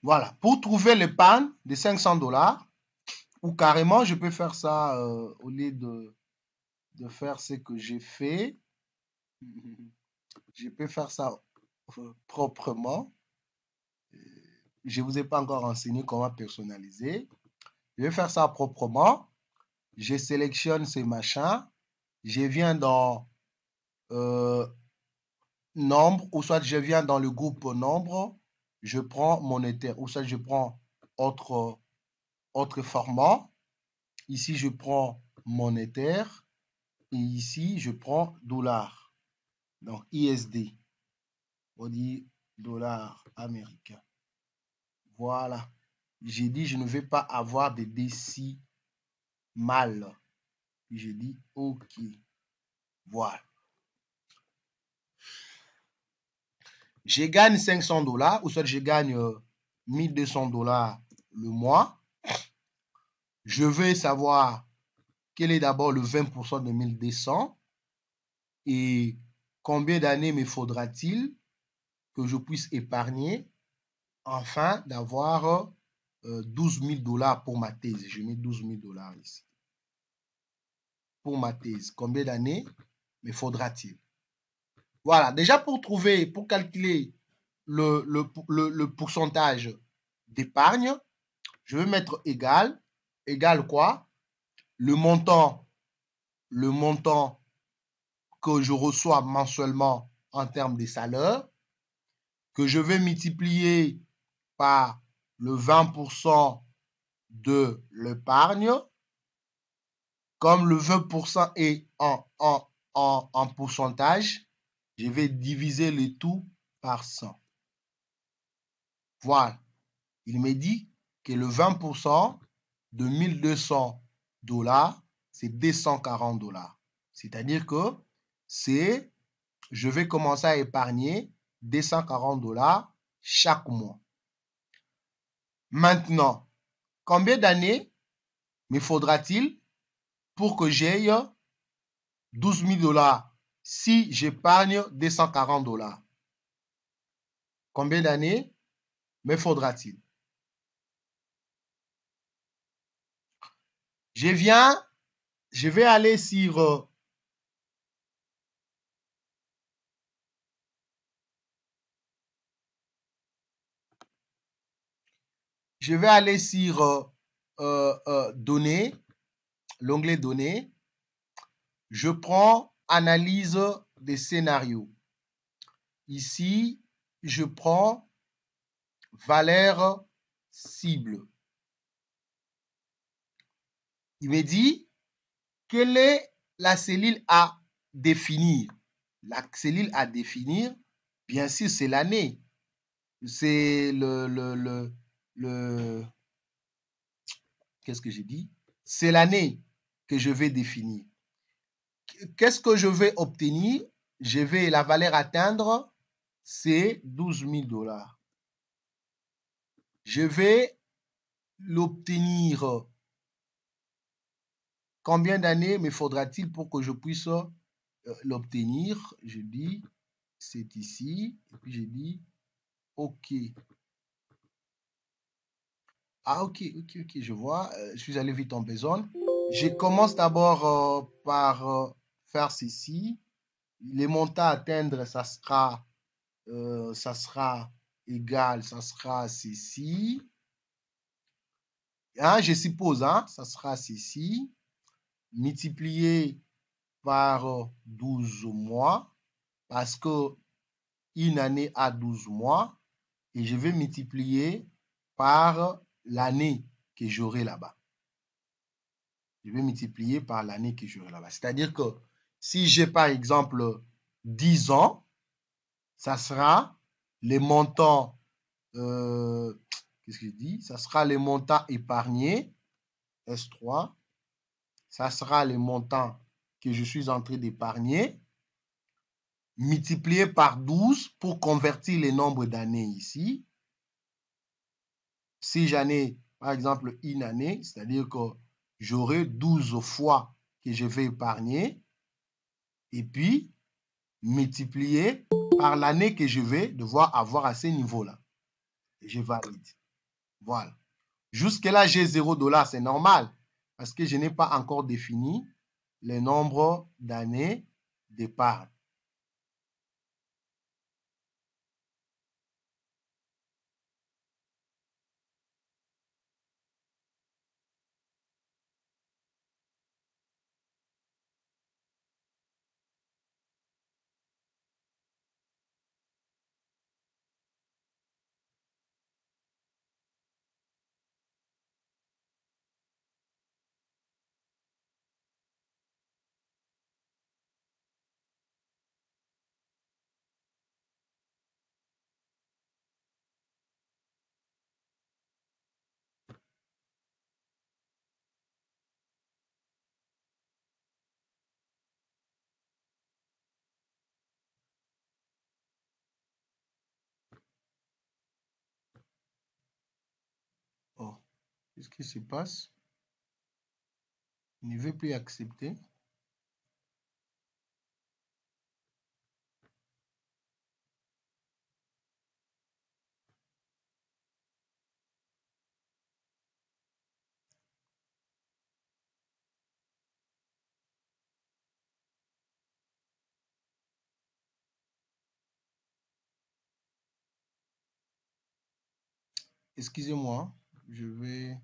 Voilà, pour trouver l'épargne de $500, ou carrément, je peux faire ça au lieu de faire ce que j'ai fait. Je peux faire ça proprement. Je ne vous ai pas encore enseigné comment personnaliser. Je vais faire ça proprement. Je sélectionne ces machins. Je viens dans nombre, ou soit je viens dans le groupe nombre. Je prends monétaire, ou soit je prends autre format. Ici, je prends monétaire. Et ici, je prends dollar. Donc, ISD. On dit dollar américain. Voilà. J'ai dit, je ne vais pas avoir de décimales. Puis j'ai dit, OK. Voilà. Je gagne $500, ou soit je gagne $1 200 le mois. Je veux savoir quel est d'abord le 20% de 1200 et combien d'années me faudra-t-il que je puisse épargner afin d'avoir $12 000 pour ma thèse. Je mets $12 000 ici. Pour ma thèse, combien d'années me faudra-t-il? Voilà, déjà pour calculer le pourcentage d'épargne, je vais mettre égal. Égal quoi? Le montant que je reçois mensuellement en termes de salaire, que je vais multiplier par le 20% de l'épargne. Comme le 20% est en pourcentage, je vais diviser le tout par 100. Voilà. Il me dit que le 20% de $1200, c'est $240. C'est-à-dire que je vais commencer à épargner $240 chaque mois. Maintenant, combien d'années me faudra-t-il pour que j'aie $12 000 si j'épargne $240? Combien d'années me faudra-t-il? Je vais aller sur données, l'onglet données. Je prends analyse des scénarios. Ici, je prends valeur cible. Il me dit quelle est la cellule à définir. La cellule à définir, bien sûr, c'est l'année. C'est qu'est-ce que j'ai dit? C'est l'année que je vais définir. Qu'est-ce que je vais obtenir? La valeur atteindre, c'est $12 000. Je vais l'obtenir. Combien d'années me faudra-t-il pour que je puisse l'obtenir? Je dis, c'est ici. Et puis je dis, OK. Ah, OK, je vois. Je suis allé vite en besogne. Je commence d'abord par faire ceci. Les montants à atteindre, ça sera égal, ça sera ceci. Hein, je suppose, hein, ça sera ceci. Multiplié par 12 mois, parce que une année a 12 mois, et je vais multiplier par l'année que j'aurai là-bas. Je vais multiplier par l'année que j'aurai là-bas. C'est-à-dire que si j'ai par exemple 10 ans, ça sera les montants, qu'est-ce que je dis? Ça sera les montants épargnés. S3. Ça sera le montant que je suis en train d'épargner, multiplié par 12 pour convertir les nombres d'années ici. Si j'en ai, par exemple, une année, c'est-à-dire que j'aurai 12 fois que je vais épargner, et puis multiplié par l'année que je vais devoir avoir à ce niveau-là. Et je valide. Voilà. Jusque-là, j'ai 0 $, c'est normal, parce que je n'ai pas encore défini le nombre d'années d'épargne. Oh, qu'est-ce qui se passe? Il ne veut plus accepter. Excusez-moi, je vais...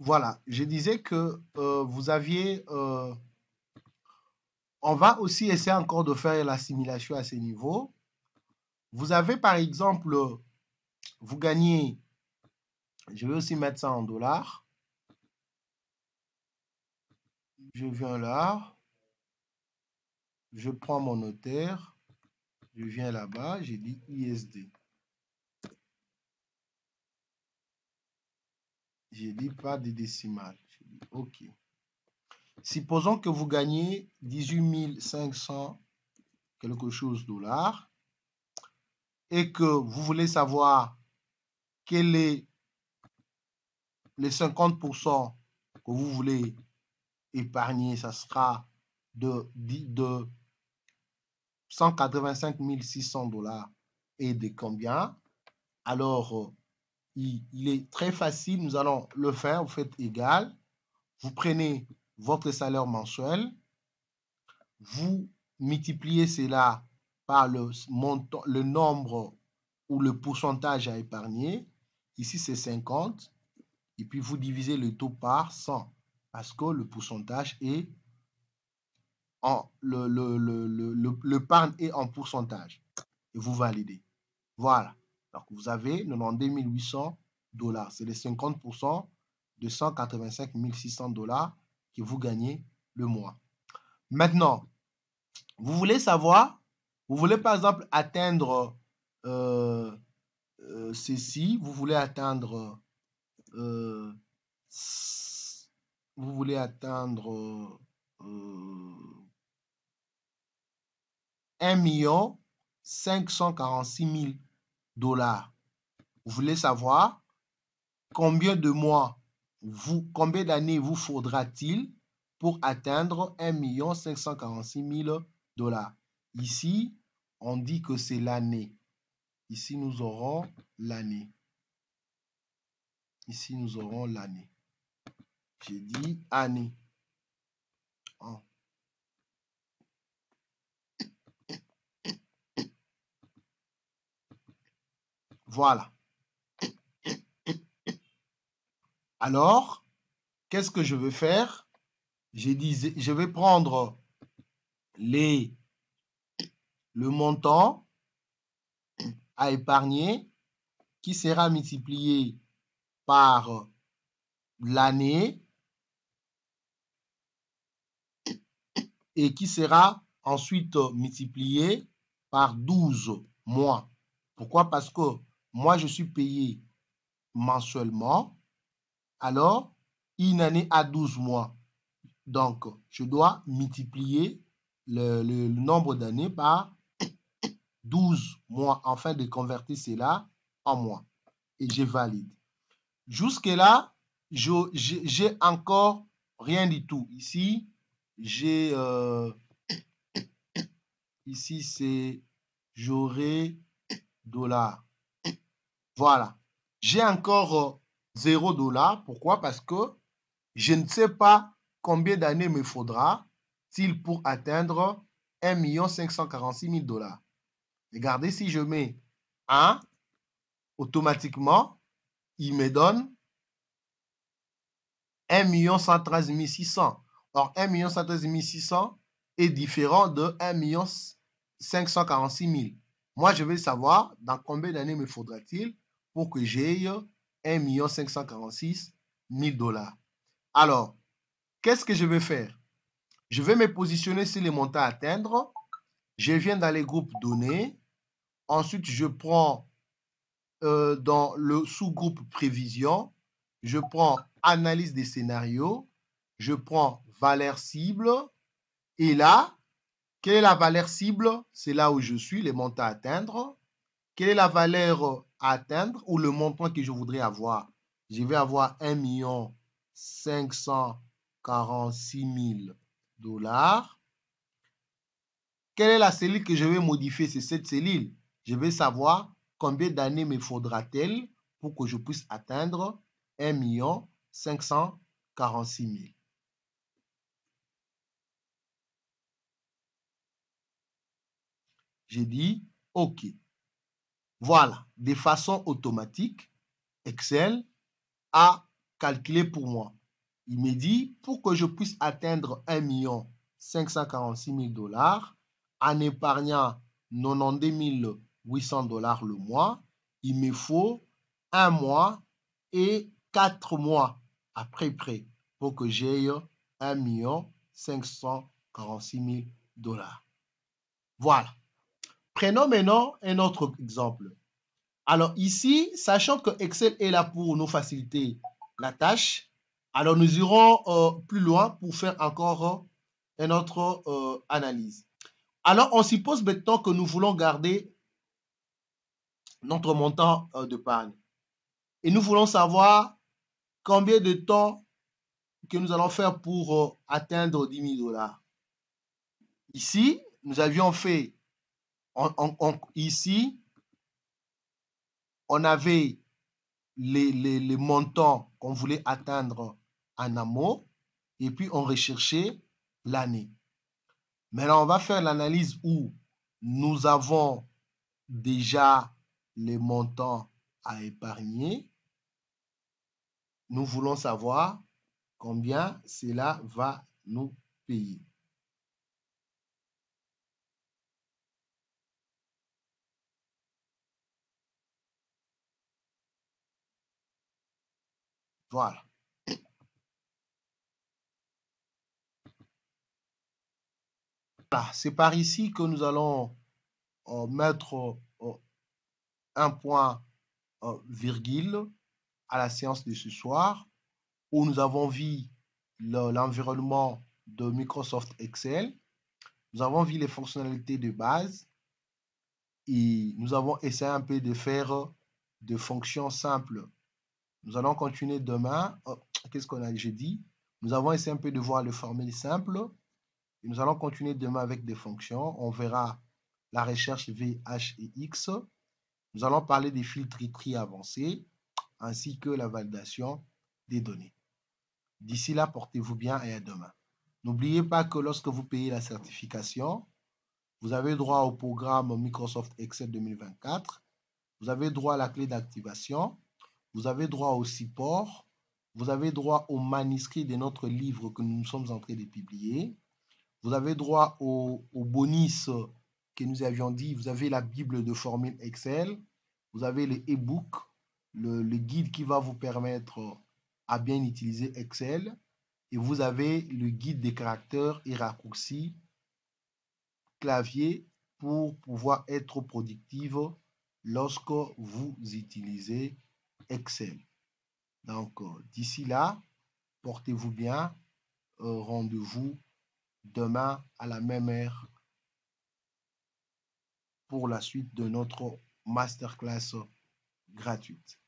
Voilà, je disais que vous aviez... on va aussi essayer encore de faire l'assimilation à ce niveau. Vous avez par exemple, vous gagnez, je vais aussi mettre ça en dollars. Je viens là, je prends mon notaire, je viens là-bas, j'ai dit ISD. J'ai dit pas de décimales. J'ai dit OK. Supposons que vous gagnez 18 500 quelque chose dollars et que vous voulez savoir quel est les 50% que vous voulez épargner, ça sera de 185 600 dollars et de combien? Alors, il est très facile, nous allons le faire, vous faites égal, vous prenez votre salaire mensuel, vous multipliez cela par le montant, le nombre ou le pourcentage à épargner. Ici, c'est 50. Et puis, vous divisez le taux par 100 parce que le pourcentage est en l'épargne est en pourcentage. Et vous validez. Voilà. Donc, vous avez 92 800 dollars. C'est les 50% de 185 600 dollars que vous gagnez le mois. Maintenant, vous voulez savoir, vous voulez par exemple atteindre ceci, vous voulez atteindre vous voulez atteindre 1 546 000 $. Vous voulez savoir combien de mois, combien d'années vous faudra-t-il pour atteindre 1 546 000 $. Ici, on dit que c'est l'année. Ici, nous aurons l'année. Ici, nous aurons l'année. J'ai dit année. Oh. Voilà. Alors, qu'est-ce que je vais faire? J'ai dit, je vais prendre le montant à épargner qui sera multiplié par l'année et qui sera ensuite multiplié par 12 mois. Pourquoi? Parce que moi, je suis payé mensuellement. Alors, une année a 12 mois. Donc, je dois multiplier le nombre d'années par 12 mois afin de convertir cela en mois. Et je valide. Jusque-là, j'ai encore rien du tout. Ici, j'ai ici c'est j'aurai $. Voilà. J'ai encore 0 $. Pourquoi? Parce que je ne sais pas combien d'années me faudra-t-il pour atteindre 1 546 000 $. Regardez, si je mets 1, automatiquement, il me donne 1 113 600. Or, 1 113 600 est différent de 1 546 000. Moi, je veux savoir dans combien d'années me faudra-t-il pour que j'aie 1 546 000 $. Alors, qu'est-ce que je vais faire? Je vais me positionner sur les montants à atteindre. Je viens dans les groupes données. Ensuite, je prends dans le sous-groupe prévision, je prends analyse des scénarios, je prends valeur cible. Et là, quelle est la valeur cible? C'est là où je suis, les montants à atteindre. Quelle est la valeur à atteindre ou le montant que je voudrais avoir? Je vais avoir 1 546 000 $. Quelle est la cellule que je vais modifier? C'est cette cellule. Je vais savoir combien d'années me faudra-t-il pour que je puisse atteindre 1 546 000. J'ai dit OK. Voilà, de façon automatique, Excel a calculé pour moi. Il me dit, pour que je puisse atteindre 1 546 000 $ en épargnant 92 800 $ le mois, il me faut 1 mois et 4 mois après prêt pour que j'aie 1 546 000 $. Voilà. Prenons maintenant un autre exemple. Alors ici, sachant que Excel est là pour nous faciliter la tâche, alors nous irons plus loin pour faire encore une autre analyse. Alors on suppose maintenant que nous voulons garder notre montant d'épargne. Et nous voulons savoir combien de temps que nous allons faire pour atteindre 10 000 $. Ici, nous avions fait, ici, on avait les montants qu'on voulait atteindre en amont et puis on recherchait l'année. Maintenant, on va faire l'analyse où nous avons déjà les montants à épargner. Nous voulons savoir combien cela va nous payer. Voilà. Voilà, c'est par ici que nous allons mettre un point virgule à la séance de ce soir où nous avons vu l'environnement de Microsoft Excel. Nous avons vu les fonctionnalités de base et nous avons essayé un peu de faire des fonctions simples. Nous allons continuer demain. Oh, qu'est-ce qu'on a j'ai dit? Nous avons essayé un peu de voir les formules simples et nous allons continuer demain avec des fonctions. On verra la recherche V, H et X. Nous allons parler des filtres avancés ainsi que la validation des données. D'ici là, portez-vous bien et à demain. N'oubliez pas que lorsque vous payez la certification, vous avez droit au programme Microsoft Excel 2024. Vous avez droit à la clé d'activation. Vous avez droit au support. Vous avez droit au manuscrit de notre livre que nous sommes en train de publier. Vous avez droit au bonus que nous avions dit. Vous avez la Bible de formule Excel. Vous avez le e-book, le guide qui va vous permettre à bien utiliser Excel. Et vous avez le guide des caractères et raccourcis clavier pour pouvoir être productive lorsque vous utilisez Excel. Donc, d'ici là, portez-vous bien. Rendez-vous demain à la même heure pour la suite de notre masterclass gratuite.